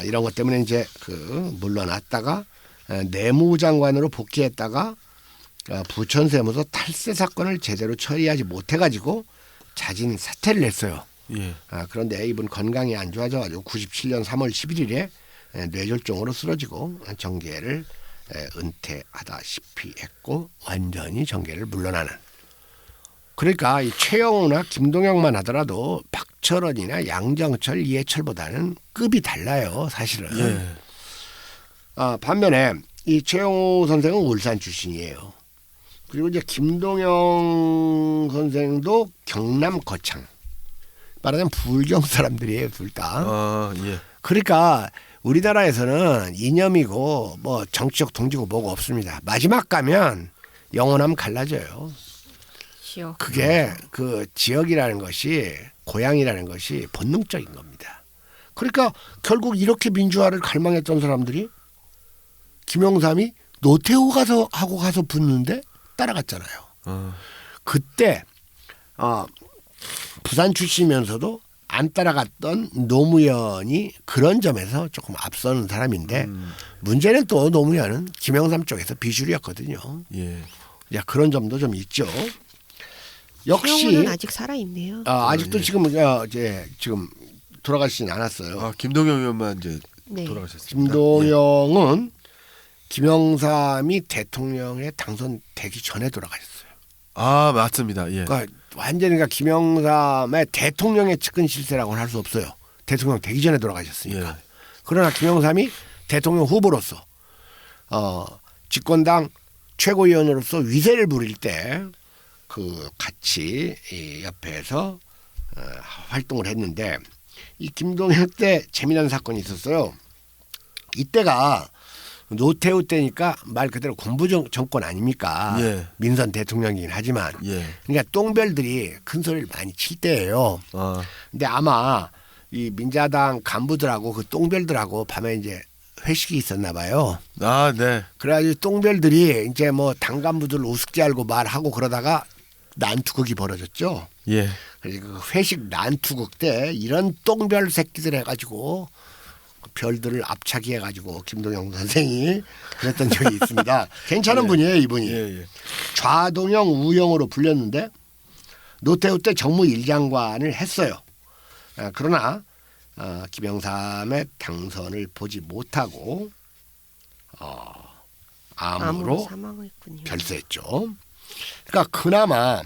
이런 것 때문에 이제 그 물러났다가 내무장관으로 복귀했다가 부천세무서 탈세 사건을 제대로 처리하지 못해가지고 자진 사퇴를 했어요. 예. 그런데 이분 건강이 안 좋아져가지고 97년 3월 11일에 뇌졸중으로 쓰러지고 정계를 은퇴하다시피 했고 완전히 정계를 물러나는. 그러니까 이 최영우나 김동영만 하더라도 박철원이나 양정철, 이해철보다는 급이 달라요, 사실은. 예. 반면에 이 최영우 선생은 울산 출신이에요. 그리고 이제 김동영 선생도 경남 거창. 말하자면 불경 사람들이에요, 둘 다. 예. 그러니까 우리나라에서는 이념이고 뭐 정치적 동지고 뭐가 없습니다. 마지막 가면 영원하면 갈라져요. 지역. 그게 그 지역이라는 것이 고향이라는 것이 본능적인 겁니다. 그러니까 결국 이렇게 민주화를 갈망했던 사람들이 김영삼이 노태우 하고 가서 붙는데 따라갔잖아요. 그때 부산 출신이면서도 안 따라갔던 노무현이 그런 점에서 조금 앞서는 사람인데 문제는 또 노무현은 김영삼 쪽에서 비주류였거든요. 예. 야, 그런 점도 좀 있죠. 역시 최영우는 아직 살아 있네요. 아직도 지금 지금 돌아가시진 않았어요. 김동영 의원만 이제 네. 돌아가셨습니다. 김동영은 김영삼이 대통령에 당선되기 전에 돌아가셨어요. 맞습니다. 예. 그러니까 완전히 김영삼의 대통령의 측근 실세라고는 할 수 없어요. 대통령 되기 전에 돌아가셨으니까. 예. 그러나 김영삼이 대통령 후보로서 집권당 최고위원으로서 위세를 부릴 때 그 같이 이 옆에서 활동을 했는데 이 김동영 때 재미난 사건이 있었어요. 이때가 노태우 때니까 말 그대로 군부 정권 아닙니까? 예. 민선 대통령이긴 하지만 예. 그러니까 똥별들이 큰 소리를 많이 칠 때예요. 아, 근데 아마 이 민자당 간부들하고 그 똥별들하고 밤에 이제 회식이 있었나 봐요. 아, 네. 그래가지고 똥별들이 이제 뭐 당 간부들 우습게 알고 말하고 그러다가 난투극이 벌어졌죠. 예. 그래서 그 회식 난투극 때 이런 똥별 새끼들 해가지고 별들을 앞차기 해가지고 김동영 선생이 그랬던 적이 있습니다. 괜찮은 예. 분이에요 이분이. 예, 예. 좌동형 우형으로 불렸는데 노태우 때 정무 1장관을 했어요. 그러나 김영삼의 당선을 보지 못하고 암으로 사망을 했군요. 별세했죠. 그러니까 그나마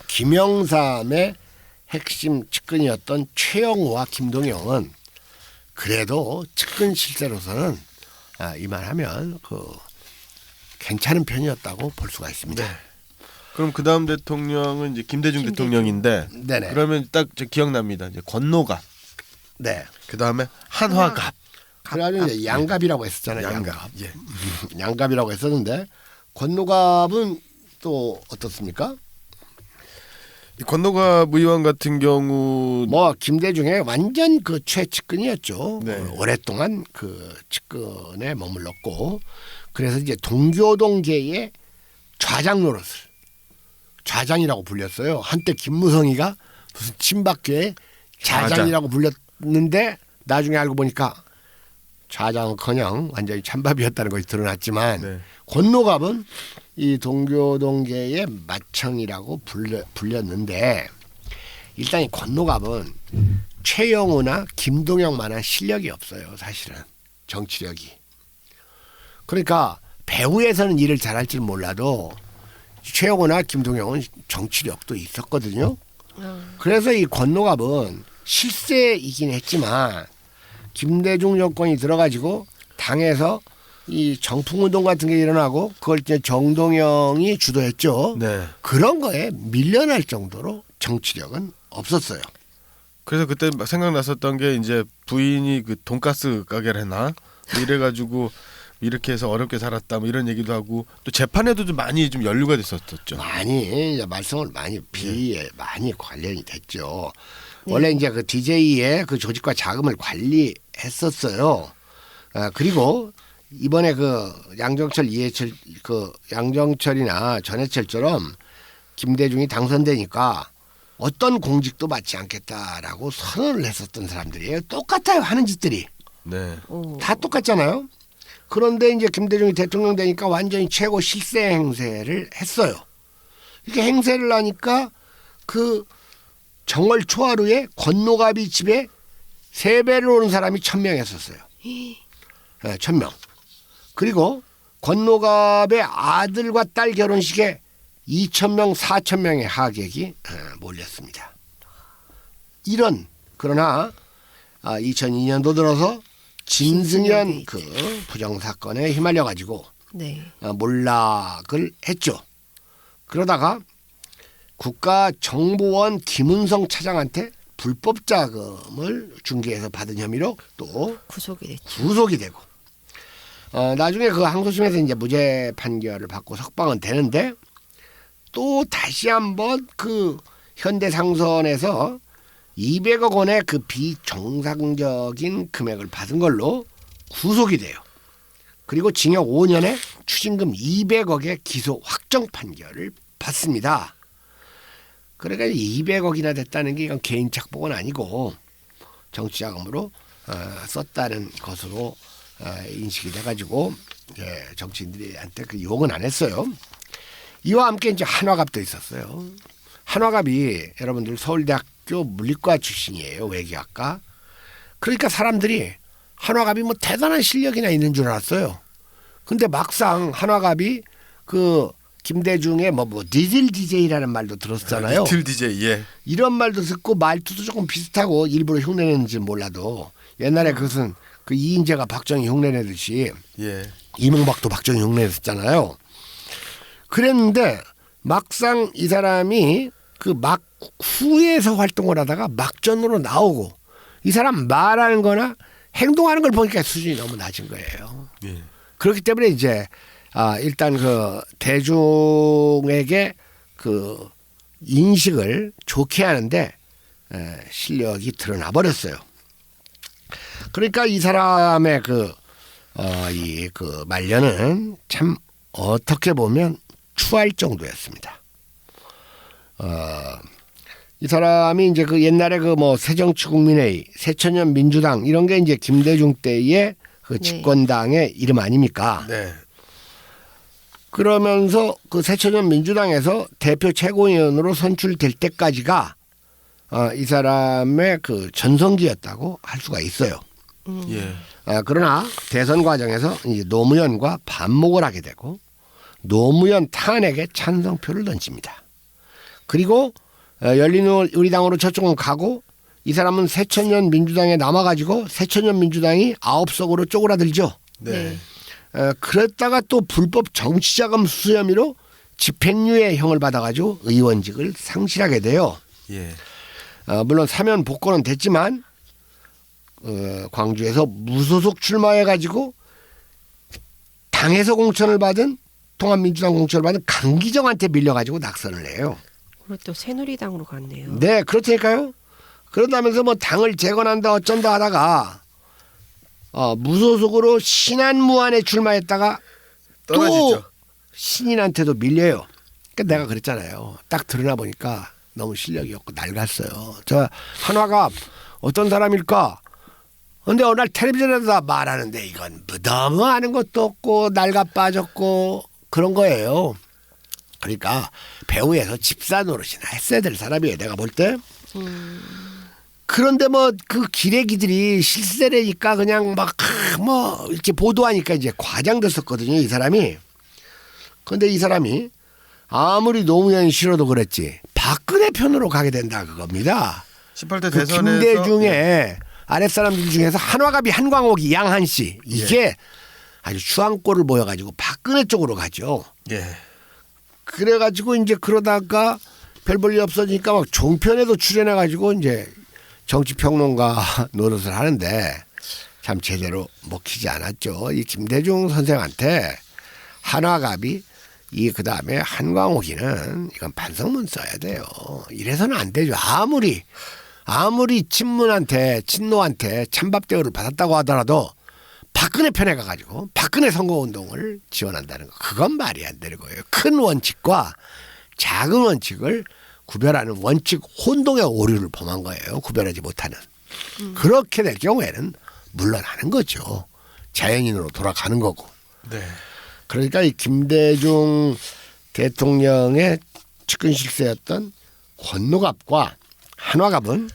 김영삼의 핵심 측근이었던 최영우와 김동영은 그래도 측근 실세로서는 이만하면 괜찮은 편이었다고 볼 수가 있습니다. 네. 그럼 그 다음 대통령은 이제 김대중 대통령인데, 네네. 그러면 딱 저 기억납니다. 이제 권노갑, 네. 그 다음에 한화갑, 그래가지고 이제 양갑이라고 했었잖아요. 양갑. 예. 양갑이라고 했었는데 권노갑은 또 어떻습니까? 이 권노갑 의원 같은 경우, 뭐 김대중의 완전 그 최측근이었죠. 네. 오랫동안 그 측근에 머물렀고 그래서 이제 동교동계의 좌장 노릇을 좌장이라고 불렸어요. 한때 김무성이가 무슨 친박계의 좌장이라고 불렸는데 나중에 알고 보니까 좌장은커녕 완전히 찬밥이었다는 것이 드러났지만 네. 권노갑은 이 동교동계의 맏형이라고 불렸는데 일단 이 권노갑은 최영우나 김동영만한 실력이 없어요. 사실은 정치력이. 그러니까 배후에서는 일을 잘할 줄 몰라도 최영우나 김동영은 정치력도 있었거든요. 그래서 이 권노갑은 실세이긴 했지만 김대중 정권이 들어가지고 당에서 이 정풍운동 같은 게 일어나고 그걸 이제 정동영이 주도했죠. 네. 그런 거에 밀려날 정도로 정치력은 없었어요. 그래서 그때 막 생각났었던 게 이제 부인이 그 돈가스 가게를 했나 이래가지고 이렇게 해서 어렵게 살았다 뭐 이런 얘기도 하고 또 재판에도 좀 많이 좀 연루가 됐었죠. 많이 이제 말썽을 많이 비리에 많이 관련이 됐죠. 원래 이제 그 DJ의 그 조직과 자금을 관리했었어요. 그리고 이번에 그 양정철 이해철 그 양정철이나 전해철처럼 김대중이 당선되니까 어떤 공직도 받지 않겠다라고 선언을 했었던 사람들이에요. 똑같아요. 하는 짓들이 네. 다 똑같잖아요. 그런데 이제 김대중이 대통령 되니까 완전히 최고 실세 행세를 했어요. 이렇게 행세를 하니까 그 정월 초하루에 권노갑이 집에 세배를 오는 사람이 1,000명 했었어요. 네, 1,000명. 그리고 권노갑의 아들과 딸 결혼식에 2,000명, 4,000명의 하객이 몰렸습니다. 이런 그러나 2002년도 들어서 진승현 그 부정 사건에 휘말려 가지고 네. 몰락을 했죠. 그러다가 국가정보원 김은성 차장한테 불법 자금을 중개해서 받은 혐의로 또 구속이 됐죠. 구속이 되고 나중에 그 항소심에서 이제 무죄 판결을 받고 석방은 되는데 또 다시 한번 그 현대상선에서 200억 원의 그 비정상적인 금액을 받은 걸로 구속이 돼요. 그리고 징역 5년에 추징금 200억의 기소 확정 판결을 받습니다. 그러니까 200억이나 됐다는 게 이건 개인 착복은 아니고 정치자금으로 썼다는 것으로 인식이 돼가지고 정치인들한테 그 욕은 안 했어요. 이와 함께 이제 한화갑도 있었어요. 한화갑이 여러분들 서울대학교 물리과 출신이에요. 외교학과. 그러니까 사람들이 한화갑이 뭐 대단한 실력이나 있는 줄 알았어요. 근데 막상 한화갑이 그 김대중의 뭐 리틀 DJ라는 말도 들었잖아요. 리틀 DJ 예. 이런 말도 듣고 말투도 조금 비슷하고 일부러 흉내내는지 몰라도 옛날에 그것은 그 이인재가 박정희 흉내내듯이 예. 이명박도 박정희 흉내냈었잖아요. 그랬는데 막상 이 사람이 그 막 후에서 활동을 하다가 막전으로 나오고 이 사람 말하는 거나 행동하는 걸 보니까 수준이 너무 낮은 거예요. 예. 그렇기 때문에 이제 일단 그 대중에게 그 인식을 좋게 하는데 실력이 드러나 버렸어요. 그러니까 이 사람의 이 말년은 참 어떻게 보면 추할 정도였습니다. 이 사람이 이제 그 옛날에 그 뭐 새정치국민회의, 새천년 민주당 이런 게 이제 김대중 때의 그 집권당의 이름 아닙니까? 네. 그러면서 그 새천년 민주당에서 대표 최고위원으로 선출될 때까지가 이 사람의 그 전성기였다고 할 수가 있어요. 예. 그러나 대선 과정에서 이제 노무현과 반목을 하게 되고 노무현 탄핵에 찬성표를 던집니다. 그리고 열린우리당으로 저쪽은 가고 이 사람은 새천년 민주당에 남아가지고 새천년 민주당이 9석으로 쪼그라들죠. 네. 그랬다가 또 불법 정치자금 수수 혐의로 집행유예 형을 받아가지고 의원직을 상실하게 돼요. 예. 물론 사면 복권은 됐지만 광주에서 무소속 출마해가지고 당에서 공천을 받은 통합민주당 공천을 받은 강기정한테 밀려가지고 낙선을 해요. 그리고 또 새누리당으로 갔네요. 네, 그렇다니까요. 그러다면서 뭐 당을 재건한다 어쩐다 하다가 무소속으로 신안무안에 출마했다가 떠나시죠. 또 신인한테도 밀려요. 그러니까 내가 그랬잖아요. 딱 드러나 보니까 너무 실력이 없고 낡았어요. 저 한화가 어떤 사람일까? 근데 어느 날 텔레비전에서 말하는데 이건 너무 아는 것도 없고 낡아 빠졌고 그런 거예요. 그러니까 배우에서 집사 노릇이나 했어야 될 사람이에요. 내가 볼 때. 그런데 뭐 그 기레기들이 실세라니까 그냥 막 뭐 이렇게 보도하니까 이제 과장됐었거든요. 이 사람이. 그런데 이 사람이 아무리 노무현이 싫어도 그랬지 박근혜 편으로 가게 된다 그겁니다. 18대 그 대선에서 김대중의 아랫사람들 중에서 한화갑이 한광옥이 양한 씨 이게 아주 추앙골을 모여가지고 박근혜 쪽으로 가죠. 예. 그래가지고 이제 그러다가 별 볼일 없어지니까 막 종편에도 출연해가지고 이제 정치평론가 노릇을 하는데 참 제대로 먹히지 않았죠. 이 김대중 선생한테 한화갑이 그 다음에 한광옥이는 이건 반성문 써야 돼요. 이래서는 안 되죠. 아무리 친노한테 찬밥 대우를 받았다고 하더라도 박근혜 편에 가가지고 박근혜 선거운동을 지원한다는 거 그건 말이 안 되는 거예요. 큰 원칙과 작은 원칙을 구별하는 원칙 혼동의 오류를 범한 거예요. 구별하지 못하는. 그렇게 될 경우에는 물러나는 거죠. 자연인으로 돌아가는 거고. 네. 그러니까 이 김대중 대통령의 측근 실세였던 권노갑과 한화갑은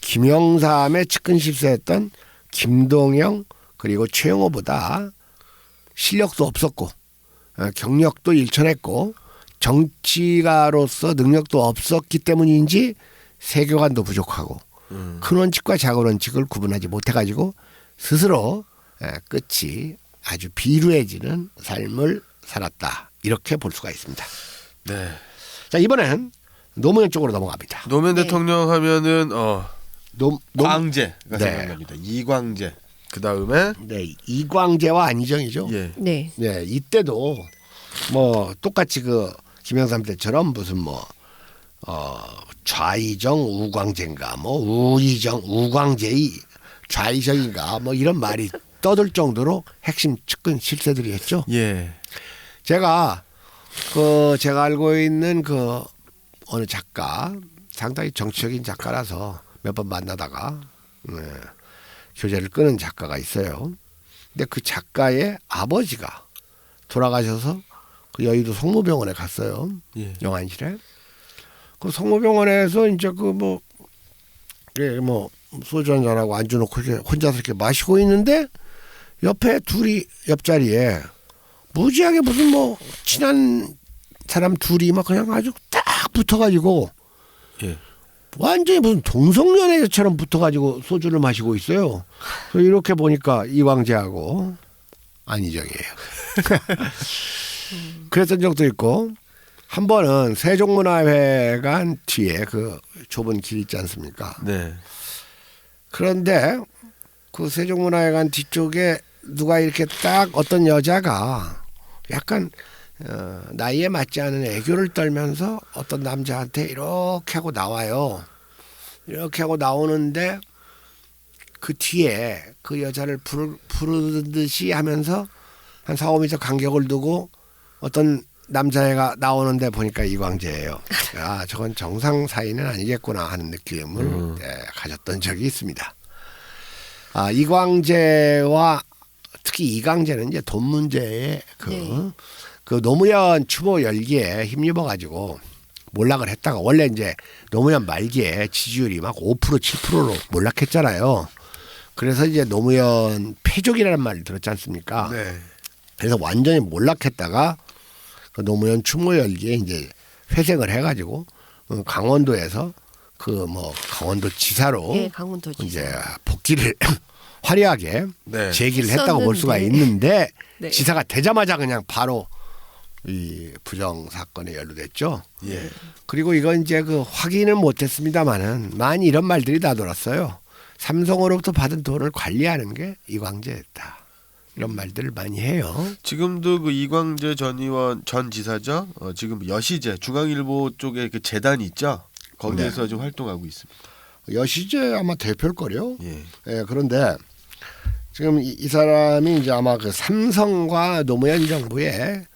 김영삼의 측근 실세였던 김동영 그리고 최영호보다 실력도 없었고 경력도 일천했고 정치가로서 능력도 없었기 때문인지 세계관도 부족하고 큰 원칙과 작은 원칙을 구분하지 못해가지고 스스로 끝이 아주 비루해지는 삶을 살았다. 이렇게 볼 수가 있습니다. 네. 자 이번엔 노무현 쪽으로 넘어갑니다. 노무현 네. 대통령 하면은 광재가 네. 생각납니다. 이광재. 그 다음에 네, 이광재와 안희정이죠. 예. 네. 네, 이때도 뭐 똑같이 그 김영삼 때처럼 무슨 뭐 좌이정 우광재인가 뭐 우이정 우광재이 좌이정인가 뭐 이런 말이 떠들 정도로 핵심 측근 실세들이 했죠. 예. 제가 알고 있는 그 어느 작가 상당히 정치적인 작가라서 몇 번 만나다가 교제를 끊은 작가가 있어요. 근데 그 작가의 아버지가 돌아가셔서 그 여의도 성모병원에 갔어요. 예. 영안실에. 그 성모병원에서 이제 뭐 소주 한잔하고 안주 놓고 이렇게 혼자서 이렇게 마시고 있는데 옆에 둘이 옆자리에 무지하게 무슨 뭐 친한 사람 둘이 막 그냥 아주 딱 붙어가지고 예. 완전히 무슨 동성연애처럼 붙어가지고 소주를 마시고 있어요. 그래서 이렇게 보니까 이광재하고 안희정이에요. 그랬던 적도 있고 한 번은 세종문화회관 뒤에 그 좁은 길 있지 않습니까? 네. 그런데 그 세종문화회관 뒤쪽에 누가 이렇게 딱 어떤 여자가 약간 나이에 맞지 않은 애교를 떨면서 어떤 남자한테 이렇게 하고 나와요. 이렇게 하고 나오는데 그 뒤에 그 여자를 부르듯이 하면서 한 4, 5m 간격을 두고 어떤 남자애가 나오는데 보니까 이광재예요. 아, 저건 정상 사이는 아니겠구나 하는 느낌을 가졌던 적이 있습니다. 아, 이광재와 특히 이광재는 이제 돈 문제에 그 노무현 추모 열기에 힘입어 가지고 몰락을 했다가 원래 이제 노무현 말기에 지지율이 막 5% 7%로 몰락했잖아요. 그래서 이제 노무현 패족이라는 말을 들었지 않습니까? 네. 그래서 완전히 몰락했다가 그 노무현 추모 열기에 이제 회생을 해가지고 강원도에서 그 뭐 강원도 지사로 네, 강원도 지사. 이제 복귀를 화려하게 네. 제기를 했다고 볼 수가 했었는데. 있는데 네. 지사가 되자마자 그냥 바로 이 부정 사건에 연루됐죠. 예. 그리고 이건 이제 그 확인은 못했습니다만은 많이 이런 말들이 다 돌았어요. 삼성으로부터 받은 돈을 관리하는 게 이광재였다. 이런 말들을 많이 해요. 지금도 그 이광재 전 의원 전 지사죠. 지금 여시제 중앙일보 쪽에 그 재단이 있죠. 거기에서 좀 활동하고 있습니다. 여시제 아마 대표일 거요. 예. 예, 그런데 지금 이 사람이 이제 아마 그 삼성과 노무현 정부의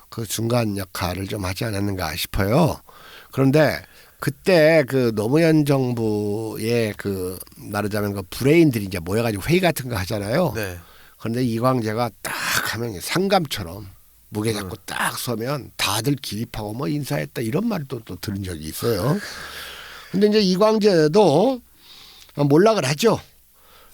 그 중간 역할을 좀 하지 않았는가 싶어요. 그런데 그때 그 노무현 정부의 그 말하자면 그 브레인들이 이제 모여가지고 회의 같은 거 하잖아요. 네. 그런데 이광재가 딱 하면 상감처럼 무게 잡고 딱 서면 다들 기립하고 뭐 인사했다 이런 말을 또 들은 적이 있어요. 근데 이제 이광재도 몰락을 하죠.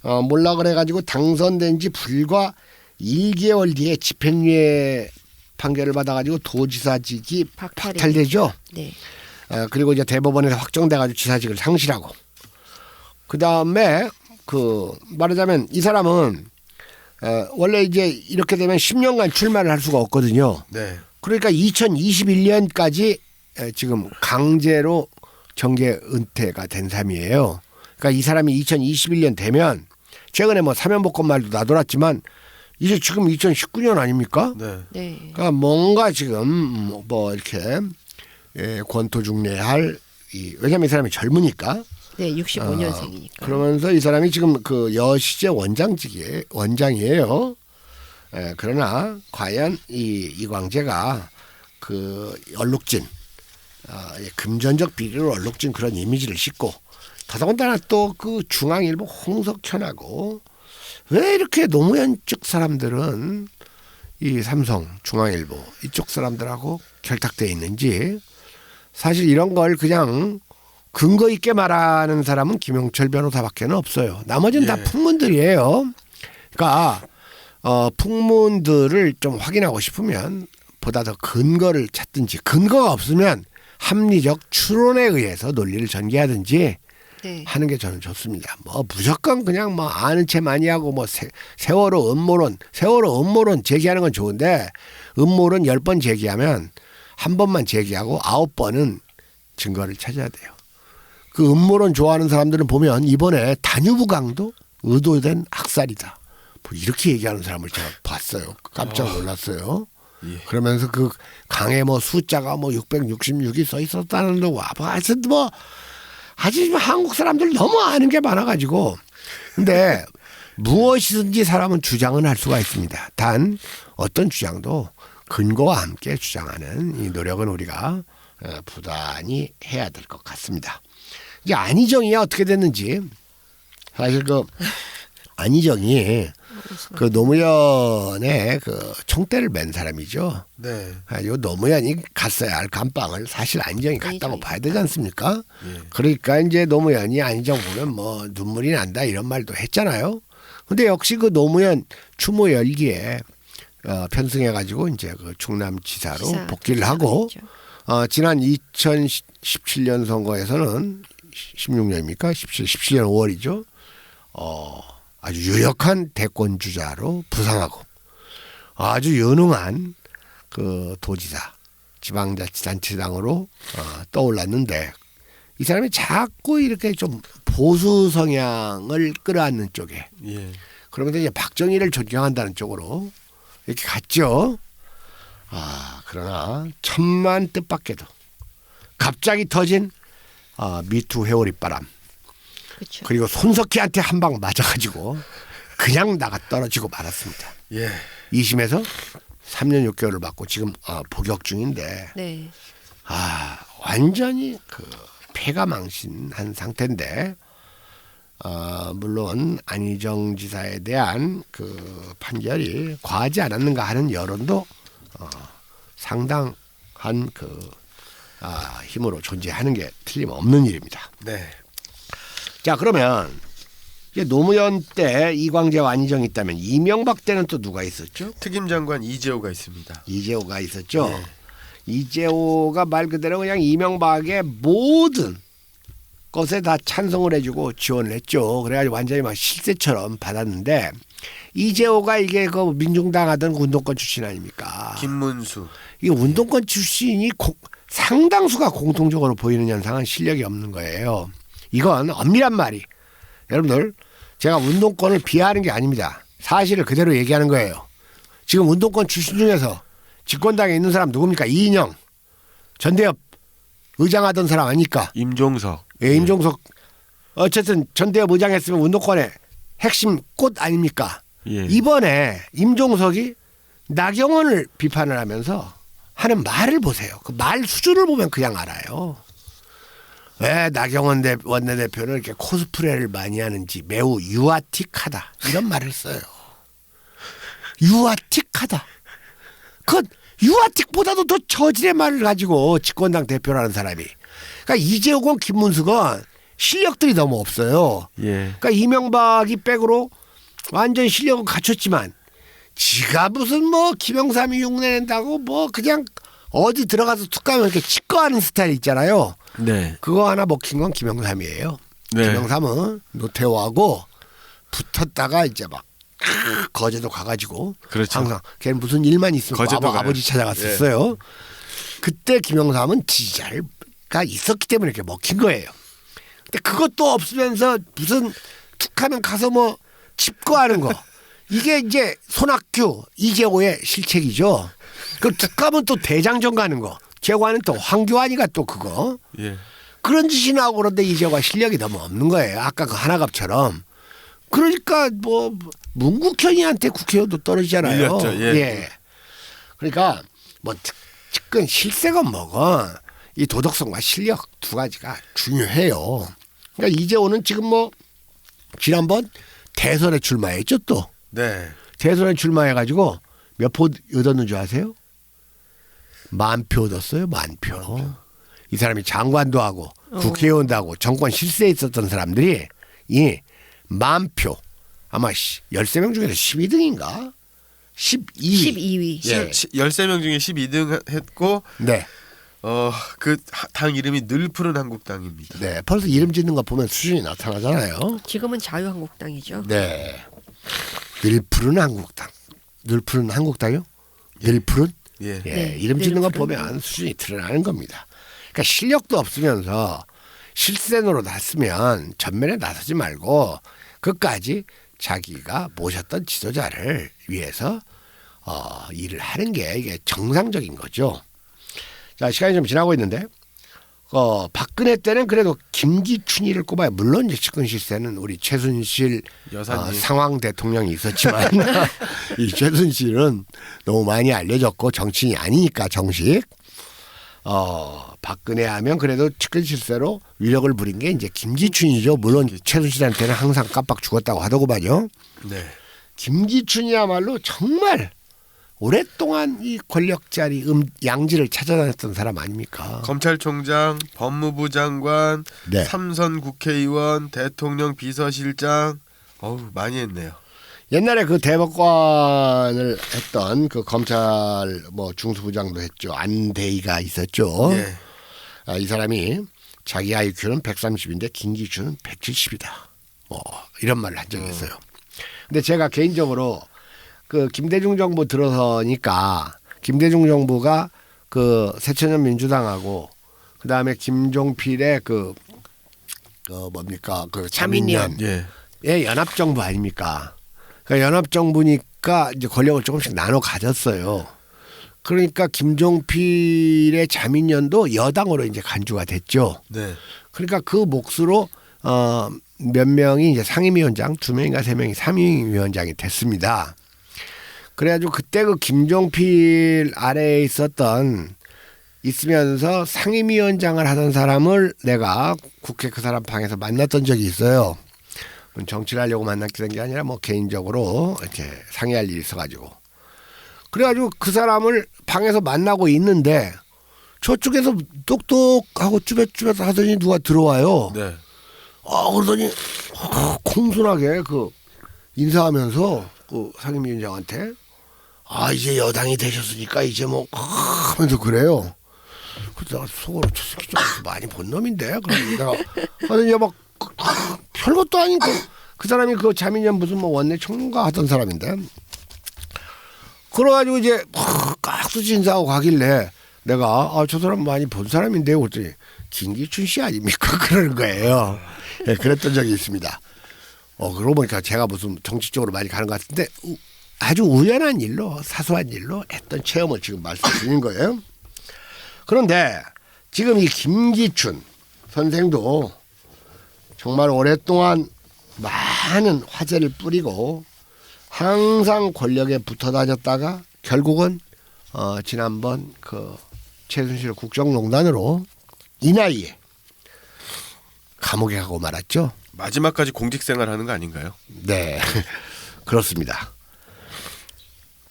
몰락을 해가지고 당선된 지 불과 1개월 뒤에 집행유예 판결을 받아가지고 도지사직이 박탈되죠. 네. 그리고 이제 대법원에서 확정돼가지고 지사직을 상실하고 그 다음에 그 말하자면 이 사람은 원래 이제 이렇게 되면 10년간 출마를 할 수가 없거든요. 네. 그러니까 2021년까지 지금 강제로 정계 은퇴가 된 사람이에요. 그러니까 이 사람이 2021년 되면 최근에 뭐 사면복권 말도 나돌았지만 이제 지금 2019년 아닙니까? 네. 네. 그러니까 뭔가 지금 뭐 이렇게 권토중래할 왜냐하면 이 사람이 젊으니까. 네, 65년생이니까. 그러면서 이 사람이 지금 그 여시제 원장이에요. 그러나 과연 이광재가 그 얼룩진 금전적 비리로 얼룩진 그런 이미지를 싣고 더더군다나 또 그 중앙일보 홍석현하고 왜 이렇게 노무현 쪽 사람들은 이 삼성 중앙일보 이쪽 사람들하고 결탁돼 있는지 사실 이런 걸 그냥 근거 있게 말하는 사람은 김용철 변호사밖에 없어요. 나머지는 다 풍문들이에요. 그러니까 풍문들을 좀 확인하고 싶으면 보다 더 근거를 찾든지 근거가 없으면 합리적 추론에 의해서 논리를 전개하든지 네. 하는 게 저는 좋습니다. 뭐 무조건 그냥 뭐 아는 채 많이 하고 뭐 세월호 음모론 제기하는 건 좋은데 음모론 10번 제기하면 한 번만 제기하고 9번은 증거를 찾아야 돼요. 그 음모론 좋아하는 사람들은 보면 이번에 다뉴브강도 의도된 학살이다. 뭐 이렇게 얘기하는 사람을 제가 봤어요. 깜짝 놀랐어요. 예. 그러면서 그 강에 뭐 숫자가 뭐 666이 써 있었다는 거 와. 하여튼 뭐 아주 한국 사람들 너무 아는 게 많아가지고. 근데 무엇이든지 사람은 주장은 할 수가 있습니다. 단 어떤 주장도 근거와 함께 주장하는 이 노력은 우리가 부단히 해야 될 것 같습니다. 이제 안희정이 어떻게 됐는지 사실 그 안희정이 그 노무현의 그 총대를 맨 사람이죠. 네. 요 노무현이 갔어야 할 감방을 사실 안희정이 갔다고 봐야 되지 않습니까? 예. 그러니까 이제 노무현이 안희정 보면 뭐 눈물이 난다 이런 말도 했잖아요. 근데 역시 그 노무현 추모 열기에 편승해가지고 이제 그 충남지사로 복귀를 하고 지난 2017년 선거에서는 16년입니까? 17년 5월이죠. 아주 유력한 대권 주자로 부상하고 아주 유능한 그 도지사 지방자치단체장으로 떠올랐는데 이 사람이 자꾸 이렇게 좀 보수 성향을 끌어안는 쪽에 예. 그러면서 이제 박정희를 존경한다는 쪽으로 이렇게 갔죠. 그러나 천만 뜻밖에도 갑자기 터진 미투 회오리 바람. 그렇죠. 그리고 손석희한테 한 방 맞아가지고 그냥 나가 떨어지고 말았습니다. 예. 2심에서 3년 6개월을 받고 지금 복역 중인데 네. 완전히 그 폐가 망신한 상태인데 물론 안희정 지사에 대한 그 판결이 과하지 않았는가 하는 여론도 상당한 그 힘으로 존재하는 게 틀림없는 일입니다. 네. 자, 그러면 이제 노무현 때 이광재와 안희정이 있다면 이명박 때는 또 누가 있었죠? 특임장관 이재호가 있습니다. 이재호가 있었죠. 네. 이재호가 말 그대로 그냥 이명박의 모든 것에 다 찬성을 해주고 지원을 했죠. 그래가지고 완전히 막 실세처럼 받았는데 이재호가 이게 그 민중당 하던 운동권 출신 아닙니까? 김문수. 이 운동권 출신이 상당수가 공통적으로 보이는 현상은 실력이 없는 거예요. 이건 엄밀한 말이. 여러분들 제가 운동권을 비하하는 게 아닙니다. 사실을 그대로 얘기하는 거예요. 지금 운동권 출신 중에서 집권당에 있는 사람 누굽니까? 이인영, 전대협 의장하던 사람 아니까. 임종석. 예, 임종석. 어쨌든 전대협 의장했으면 운동권의 핵심 꽃 아닙니까? 예. 이번에 임종석이 나경원을 비판을 하면서 하는 말을 보세요. 그 말 수준을 보면 그냥 알아요. 왜 나경원 원내대표는 이렇게 코스프레를 많이 하는지 매우 유아틱하다 이런 말을 써요. 유아틱하다. 그 유아틱보다도 더 저질의 말을 가지고 집권당 대표라는 사람이. 그러니까 이재호건 김문수건 실력들이 너무 없어요. 예. 그러니까 이명박이 백으로 완전 실력은 갖췄지만 지가 무슨 뭐 김영삼이 흉내낸다고 뭐 그냥 어디 들어가서 툭 가면 이렇게 치과하는 스타일 있잖아요. 네. 그거 하나 먹힌 건 김영삼이에요. 네. 김영삼은 노태우하고 붙었다가 이제 막 거제도 가가지고 그렇죠. 항상 걔는 무슨 일만 있으면 거제도 아버지 찾아갔었어요. 그때 김영삼은 지지자가 있었기 때문에 이렇게 먹힌 거예요. 근데 그것도 없으면서 무슨 툭하면 가서 뭐 칩거하는 거 이게 이제 손학규 이재호의 실책이죠. 그 툭하면 또 대장정 가는 거 제호하는 또 황교안이가 또 그거 예. 그런 짓이 나오고 그런데 이재호가 실력이 너무 없는 거예요. 아까 그 하나갑처럼. 그러니까 뭐 문국현이한테 국회의원도 떨어지잖아요. 밀렸죠. 예. 그러니까 뭐 측근 실세건 뭐건 이 도덕성과 실력 두 가지가 중요해요. 그러니까 이재호는 지금 뭐 지난번 대선에 출마했죠 또. 네. 대선에 출마해가지고 몇 표 얻었는 줄 아세요? 10,000표 얻었어요. 10,000표. 이 사람이 장관도 하고 국회의원도 하고 정권 실세에 있었던 사람들이 이 10,000표 아마 13명 중에서 12등인가? 12위. 12위. 예. 13명 중에 12등 했고 네. 그 당 이름이 늘 푸른 한국당입니다. 네. 벌써 이름 짓는 거 보면 수준이 나타나잖아요. 지금은 자유한국당이죠. 네. 늘 푸른 한국당. 늘 푸른 한국당이요? 늘 푸른? 예. 예. 네, 이름 늘 짓는 거 푸른. 보면 수준이 드러나는 겁니다. 그러니까 실력도 없으면서 실세노로 났으면 전면에 나서지 말고 끝까지 자기가 모셨던 지도자를 위해서 일을 하는 게 이게 정상적인 거죠. 자, 시간이 좀 지나고 있는데 박근혜 때는 그래도 김기춘이를 꼽아요. 물론 이제 측근 실세는 우리 최순실 여사님. 상황 대통령이 있었지만 이 최순실은 너무 많이 알려졌고 정치인이 아니니까 정식. 박근혜 하면 그래도 측근 실세로 위력을 부린 게 이제 김기춘이죠. 물론 최순실한테는 항상 깜빡 죽었다고 하더구만요. 네. 김기춘이야말로 정말 오랫동안 이 권력 자리 양지를 찾아다녔던 사람 아닙니까? 검찰총장, 법무부 장관, 네. 3선 국회의원, 대통령 비서실장, 많이 했네요. 옛날에 그 대법관을 했던 그 검찰 뭐 중수부장도 했죠. 안대희가 있었죠. 예. 이 사람이 자기 IQ는 130인데 김기춘은 170이다. 이런 말을 한 적이 있어요. 근데 제가 개인적으로 그 김대중 정부 들어서니까 김대중 정부가 그 새천년 민주당하고 그 다음에 김종필의 그 뭡니까 그 자민련 예. 예, 연합정부 아닙니까? 그러니까 연합정부니까 이제 권력을 조금씩 나눠 가졌어요. 그러니까 김종필의 자민련도 여당으로 이제 간주가 됐죠. 네. 그러니까 그 몫으로 몇 명이 이제 상임위원장, 2명인가 3명이 상임위원장이 됐습니다. 그래가지고 그때 그 김종필 아래에 있으면서 상임위원장을 하던 사람을 내가 국회 그 사람 방에서 만났던 적이 있어요. 정치를 하려고 만났게 된 게 아니라 뭐 개인적으로 이렇게 상의할 일이 있어가지고. 그래가지고 그 사람을 방에서 만나고 있는데 저쪽에서 똑똑하고 쭈뼛쭈뼛 하더니 누가 들어와요. 네. 그러더니 공손하게 그 인사하면서 그 상임위원장한테 이제 여당이 되셨으니까 이제 뭐 하면서 그래요. 그래서 내가 속으로 저 새끼 좀 많이 본 놈인데. 그래서 내가 하더니 막 별것도 아니고 그 사람이 그 자민련 무슨 뭐 원내 총무가 하던 사람인데. 그래가지고 이제 깍두지 인사하고 가길래 내가 저 사람 많이 본 사람인데요. 그랬더니 김기춘 씨 아닙니까? 그러는 거예요. 네, 그랬던 적이 있습니다. 그러고 보니까 제가 무슨 정치 쪽으로 많이 가는 것 같은데 아주 우연한 일로 사소한 일로 했던 체험을 지금 말씀드리는 거예요. 그런데 지금 이 김기춘 선생도 정말 오랫동안 많은 화제를 뿌리고 항상 권력에 붙어 다녔다가 결국은 지난번 그 최순실 국정농단으로 이 나이에 감옥에 가고 말았죠. 마지막까지 공직 생활하는 거 아닌가요? 네, 그렇습니다.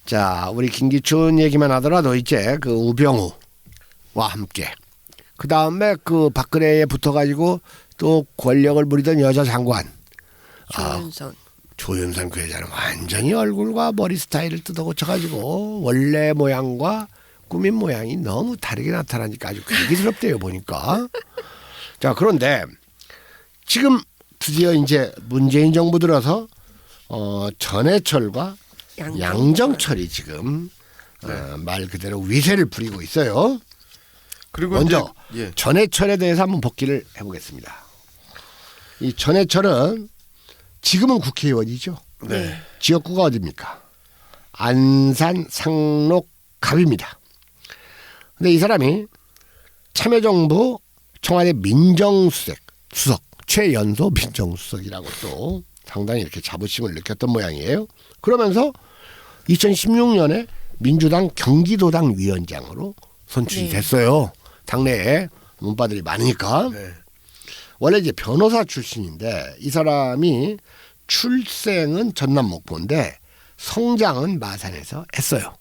자, 우리 김기춘 얘기만 하더라도 이제 그 우병우와 함께 그 다음에 그 박근혜에 붙어가지고 또 권력을 부리던 여자 장관 조윤선 그 여자는 완전히 얼굴과 머리 스타일을 뜯어 고쳐가지고 원래 모양과 꾸민 모양이 너무 다르게 나타나니까 아주 괴기스럽대요 보니까. 자, 그런데 지금 드디어 이제 문재인 정부 들어서 전해철과 양정철이 지금 말 그대로 위세를 부리고 있어요. 그리고 먼저 이제, 예. 전해철에 대해서 한번 복기를 해보겠습니다. 이 전해철은 지금은 국회의원이죠. 네. 지역구가 어디입니까? 안산 상록 갑입니다. 근데 이 사람이 참여정부 청와대 민정수석 최연소 민정수석이라고 또 상당히 이렇게 자부심을 느꼈던 모양이에요. 그러면서 2016년에 민주당 경기도당 위원장으로 선출이 됐어요. 당내에 문바들이 많으니까. 네. 원래 이제 변호사 출신인데 이 사람이 출생은 전남 목포인데 성장은 마산에서 했어요.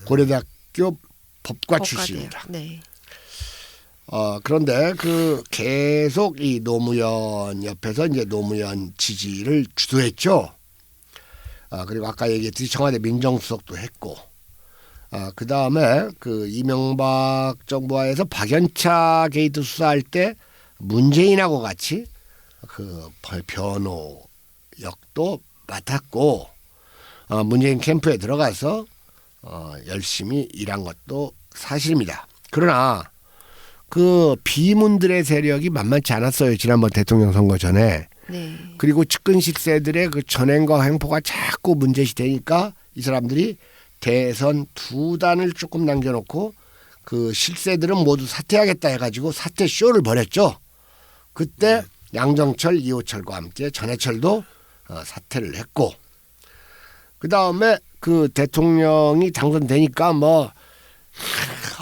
고려대학교 법과 출신입니다. 네. 그런데 그 계속 이 노무현 옆에서 이제 노무현 지지를 주도했죠. 그리고 아까 얘기했듯이 청와대 민정수석도 했고, 그 다음에 그 이명박 정부하에서 박연차 게이트 수사할 때 문재인하고 같이 그 변호 역도 맡았고, 문재인 캠프에 들어가서 열심히 일한 것도 사실입니다. 그러나 그 비문들의 세력이 만만치 않았어요. 지난번 대통령 선거 전에. 네. 그리고 측근 식세들의 그 전행과 행포가 자꾸 문제시 되니까 이 사람들이 대선 2단을 조금 남겨놓고 그 실세들은 모두 사퇴하겠다 해가지고 사퇴 쇼를 벌였죠. 그때 양정철, 이호철과 함께 전해철도 사퇴를 했고, 그 다음에 그 대통령이 당선되니까 뭐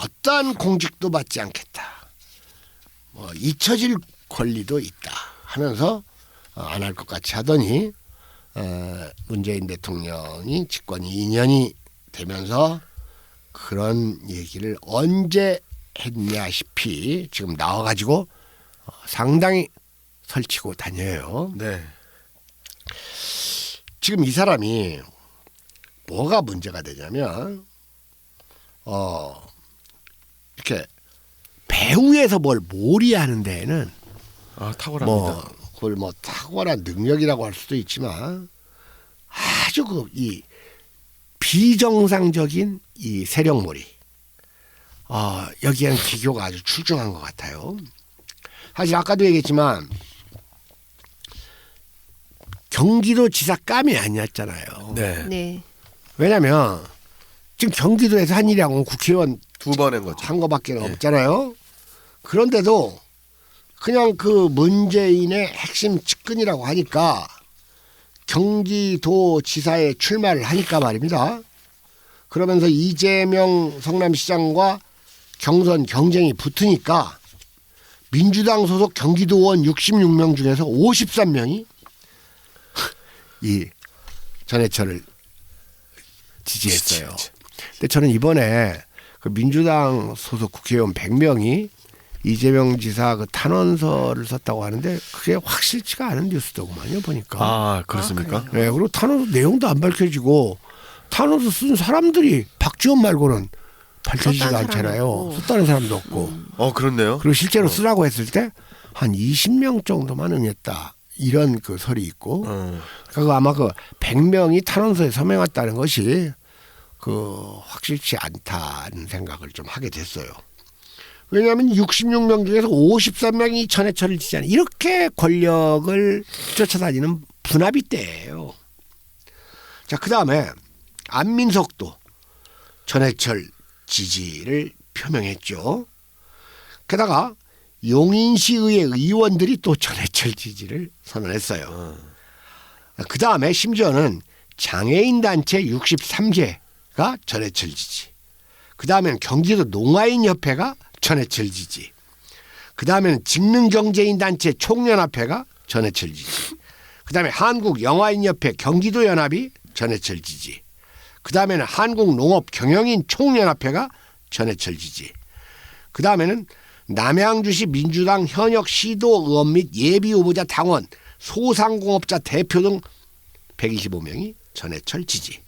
어떠한 공직도 받지 않겠다, 뭐 잊혀질 권리도 있다 하면서 안 할 것 같이 하더니 문재인 대통령이 집권이 2년이 되면서 그런 얘기를 언제 했냐시피 지금 나와가지고 상당히 설치고 다녀요. 네. 지금 이 사람이 뭐가 문제가 되냐면 이렇게 배우에서 뭘 몰이하는 데에는 탁월합니다. 뭐 그걸 뭐 탁월한 능력이라고 할 수도 있지만 아주 그 이 비정상적인 이 세력몰이 여기에는 기교가 아주 출중한 것 같아요. 사실 아까도 얘기했지만 경기도지사감이 아니었잖아요. 네. 네. 왜냐하면 지금 경기도에서 한 일이 하고 국회의원 2번 한 거죠. 한 거밖에 예. 없잖아요. 그런데도 그냥 그 문재인의 핵심 측근이라고 하니까 경기도지사에 출마를 하니까 말입니다. 그러면서 이재명 성남시장과 경선 경쟁이 붙으니까 민주당 소속 경기도원 66명 중에서 53명이 이 전해철을 지지했어요. 근데 저는 이번에 그 민주당 소속 국회의원 100명이 이재명 지사 그 탄원서를 썼다고 하는데 그게 확실치가 않은 뉴스더구만요 보니까. 아, 그렇습니까? 네, 그리고 탄원서 내용도 안 밝혀지고 탄원서 쓴 사람들이 박지원 말고는 밝혀지지가 썼다는 않잖아요. 사람이 없고. 썼다는 사람도 없고. 그렇네요. 그리고 실제로 쓰라고 했을 때 한 20명 정도만 응했다. 이런 그 설이 있고. 그러니까 아마 그 100명이 탄원서에 서명했다는 것이 그 확실치 않다는 생각을 좀 하게 됐어요. 왜냐하면 66명 중에서 53명이 전해철을 지지하는 이렇게 권력을 쫓아다니는 분합이 때예요. 자, 그다음에 안민석도 전해철 지지를 표명했죠. 게다가 용인시의회 의원들이 또 전해철 지지를 선언했어요. 그다음에 심지어는 장애인 단체 63개가 전해철 지지. 그다음에는 경기도 농아인협회가 전해철 지지. 그다음에는 직능경제인 단체 총연합회가 전해철 지지. 그다음에 한국영화인협회 경기도연합이 전해철 지지. 그다음에는 한국농업경영인 총연합회가 전해철 지지. 그다음에는 남양주시 민주당 현역 시도의원 및 예비후보자 당원 소상공업자 대표 등 125명이 전해철 지지.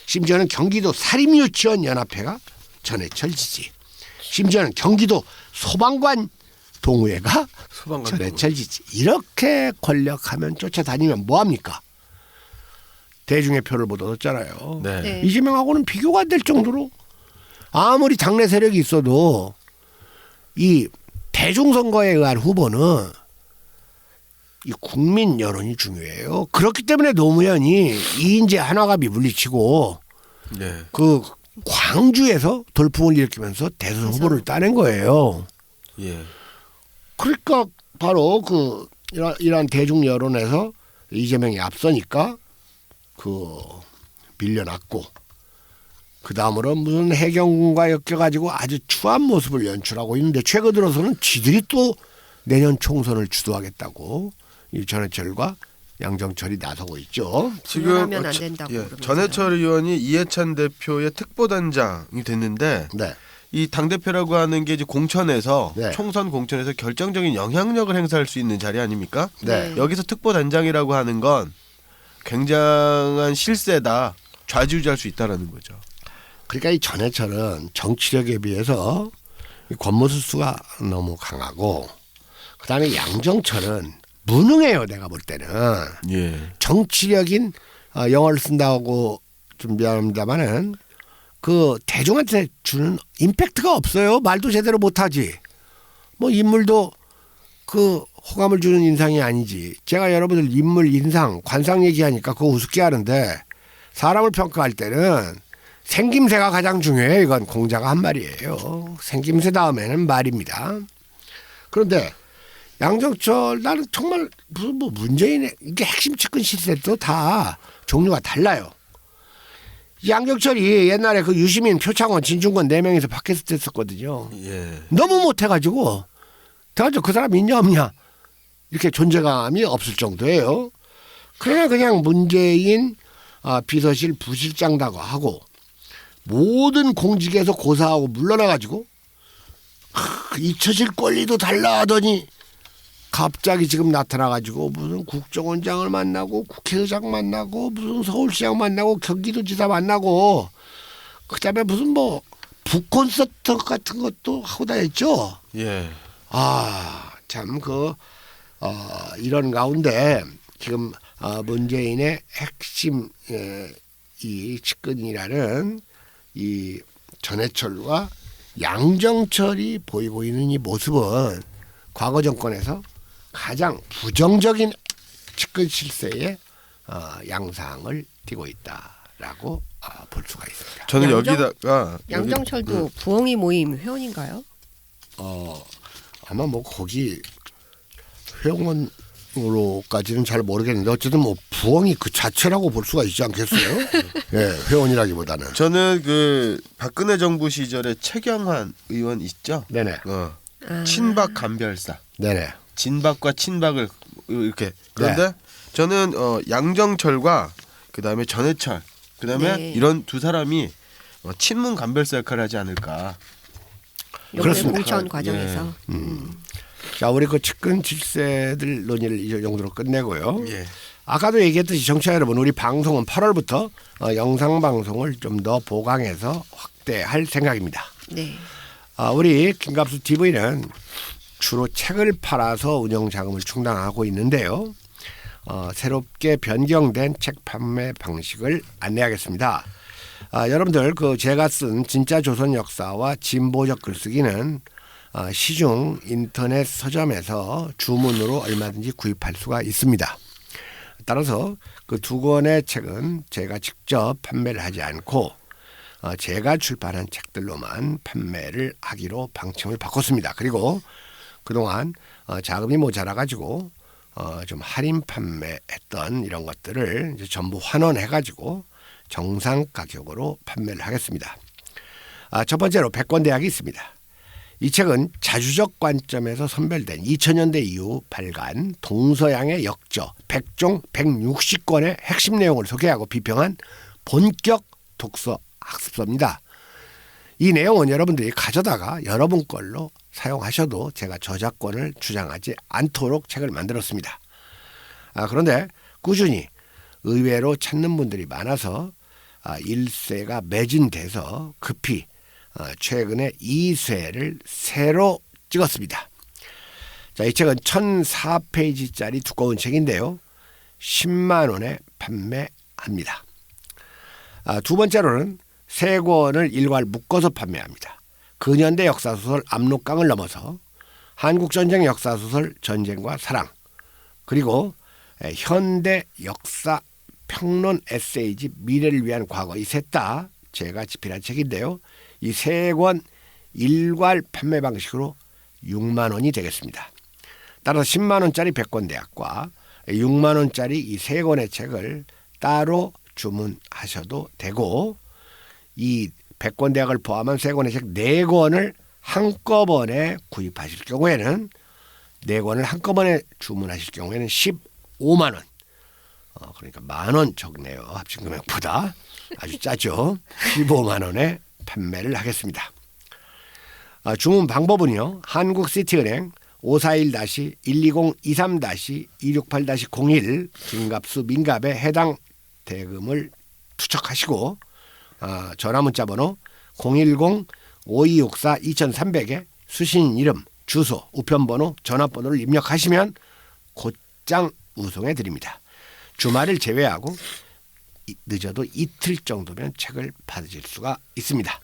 심지어는 경기도 사립유치원 연합회가 전해철 지지. 심지어는 경기도 소방관 동호회가 전해철 지지. 이렇게 권력하면 쫓아다니면 뭐합니까? 대중의 표를 못 얻었잖아요. 네. 네. 이재명하고는 비교가 안 될 정도로 아무리 당내 세력이 있어도 이 대중선거에 의한 후보는 이 국민 여론이 중요해요. 그렇기 때문에 노무현이 이인재 한화갑이 물리치고 네. 그 광주에서 돌풍을 일으키면서 대선 후보를 따낸 거예요. 예. 그러니까 바로 그 이러한 대중 여론에서 이재명이 앞서니까 그 밀려났고 그 다음으로 무슨 해경군과 엮여가지고 아주 추한 모습을 연출하고 있는데 최근 들어서는 지들이 또 내년 총선을 주도하겠다고 이 전해철과 양정철이 나서고 있죠. 지금 안 된다고 그러면서요. 전해철 의원이 이해찬 대표의 특보단장이 됐는데 네. 이 당 대표라고 하는 게 이제 공천에서 네. 총선 공천에서 결정적인 영향력을 행사할 수 있는 자리 아닙니까? 네. 여기서 특보단장이라고 하는 건 굉장한 실세다, 좌지우지할 수 있다라는 거죠. 그러니까 이 전해철은 정치력에 비해서 이 권모술수가 너무 강하고 그다음에 양정철은 무능해요. 내가 볼 때는 예. 정치력인 영어를 쓴다고 좀 미안합니다만은 그 대중한테 주는 임팩트가 없어요. 말도 제대로 못하지. 뭐 인물도 그 호감을 주는 인상이 아니지. 제가 여러분들 인물 인상 관상 얘기하니까 그거 우습게 하는데 사람을 평가할 때는 생김새가 가장 중요해요. 이건 공자가 한 말이에요. 생김새 다음에는 말입니다. 그런데 양정철 나는 정말 무슨 뭐 문재인의 이게 핵심 측근 시세도 다 종류가 달라요. 양정철이 옛날에 그 유시민, 표창원, 진중권 4명이서 팟캐스트 했었거든요. 예. 너무 못해가지고 그 사람 있냐 없냐 이렇게 존재감이 없을 정도예요. 그냥 문재인 비서실 부실장다고 하고 모든 공직에서 고사하고 물러나가지고 잊혀질 권리도 달라 하더니 갑자기 지금 나타나가지고 무슨 국정원장을 만나고 국회의장 만나고 무슨 서울시장 만나고 경기도지사 만나고 그다음에 무슨 뭐 북콘서트 같은 것도 하고 다녔죠. 예. 참 이런 가운데 지금 문재인의 핵심 이 측근이라는 이 전해철과 양정철이 보이고 있는 이 모습은 과거 정권에서 가장 부정적인 측근 실세의 양상을 띠고 있다라고 볼 수가 있습니다. 저는 양정- 여기다가 양정철도 부엉이 모임 회원인가요? 아마 뭐 거기 회원으로까지는 잘 모르겠는데 어쨌든 뭐 부엉이 그 자체라고 볼 수가 있지 않겠어요? 예, 회원이라기보다는. 저는 그 박근혜 정부 시절에 최경환 의원 있죠. 네네. 친박 간별사. 네네. 진박과 친박을 이렇게 그런데 저는 양정철과 그다음에 전해철 그다음에 네. 이런 두 사람이 친문 간별사 역할을 하지 않을까. 이번에 그렇습니다. 공천 과정에서. 자, 우리 그 측근 7세들 논의를 이 정도로 끝내고요. 예. 아까도 얘기했듯이 정치자 여러분, 우리 방송은 8월부터 영상 방송을 좀 더 보강해서 확대할 생각입니다. 네. 우리 김갑수 TV는 주로 책을 팔아서 운영 자금을 충당하고 있는데요. 새롭게 변경된 책 판매 방식을 안내하겠습니다. 여러분들 그 제가 쓴 진짜 조선 역사와 진보적 글쓰기는 시중 인터넷 서점에서 주문으로 얼마든지 구입할 수가 있습니다. 따라서 그 두 권의 책은 제가 직접 판매를 하지 않고 제가 출판한 책들로만 판매를 하기로 방침을 바꿨습니다. 그리고 그동안 자금이 모자라 가지고 좀 할인 판매했던 이런 것들을 이제 전부 환원해 가지고 정상 가격으로 판매를 하겠습니다. 첫 번째로 백권대학이 있습니다. 이 책은 자주적 관점에서 선별된 2000년대 이후 발간 동서양의 역저 100종 160권의 핵심 내용을 소개하고 비평한 본격 독서 학습서입니다. 이 내용은 여러분들이 가져다가 여러분 걸로 사용하셔도 제가 저작권을 주장하지 않도록 책을 만들었습니다. 그런데 꾸준히 의외로 찾는 분들이 많아서 1쇄가 매진돼서 급히 최근에 2쇄를 새로 찍었습니다. 자, 이 책은 1004페이지짜리 두꺼운 책인데요. 10만 원에 판매합니다. 두 번째로는 세 권을 일괄 묶어서 판매합니다. 근현대 역사소설 압록강을 넘어서 한국전쟁 역사소설 전쟁과 사랑, 그리고 현대 역사 평론 에세이집 미래를 위한 과거, 이 셋 다 제가 집필한 책인데요. 이 세 권 일괄 판매 방식으로 6만 원이 되겠습니다. 따라서 10만 원짜리 백권대학과 6만 원짜리 이 세 권의 책을 따로 주문하셔도 되고, 이 백권대학을 포함한 세 권의 책 4권을 한꺼번에 구입하실 경우에는 4권을 한꺼번에 주문하실 경우에는 15만 원. 그러니까 10,000원 적네요. 합친 금액보다 아주 짜죠. 15만 원에 판매를 하겠습니다. 주문 방법은요. 한국시티은행 541-12023-268-01 김갑수 민갑에 해당 대금을 투척하시고 전화문자 번호 010-5264-2300에 수신 이름, 주소, 우편번호, 전화번호를 입력하시면 곧장 우송해 드립니다. 주말을 제외하고 늦어도 이틀 정도면 책을 받으실 수가 있습니다.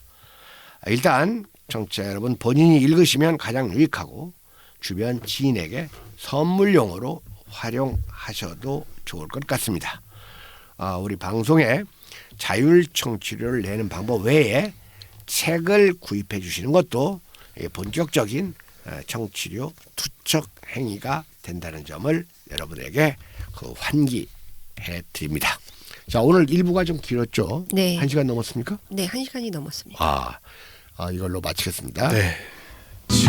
일단 청취자 여러분, 본인이 읽으시면 가장 유익하고 주변 지인에게 선물용으로 활용하셔도 좋을 것 같습니다. 우리 방송에 자율 청취료를 내는 방법 외에 책을 구입해 주시는 것도 본격적인 청취료 투척 행위가 된다는 점을 여러분에게 환기해 드립니다. 자, 오늘 1부가 좀 길었죠? 네. 1시간 넘었습니까? 네, 1시간이 넘었습니다. 이걸로 마치겠습니다. 네.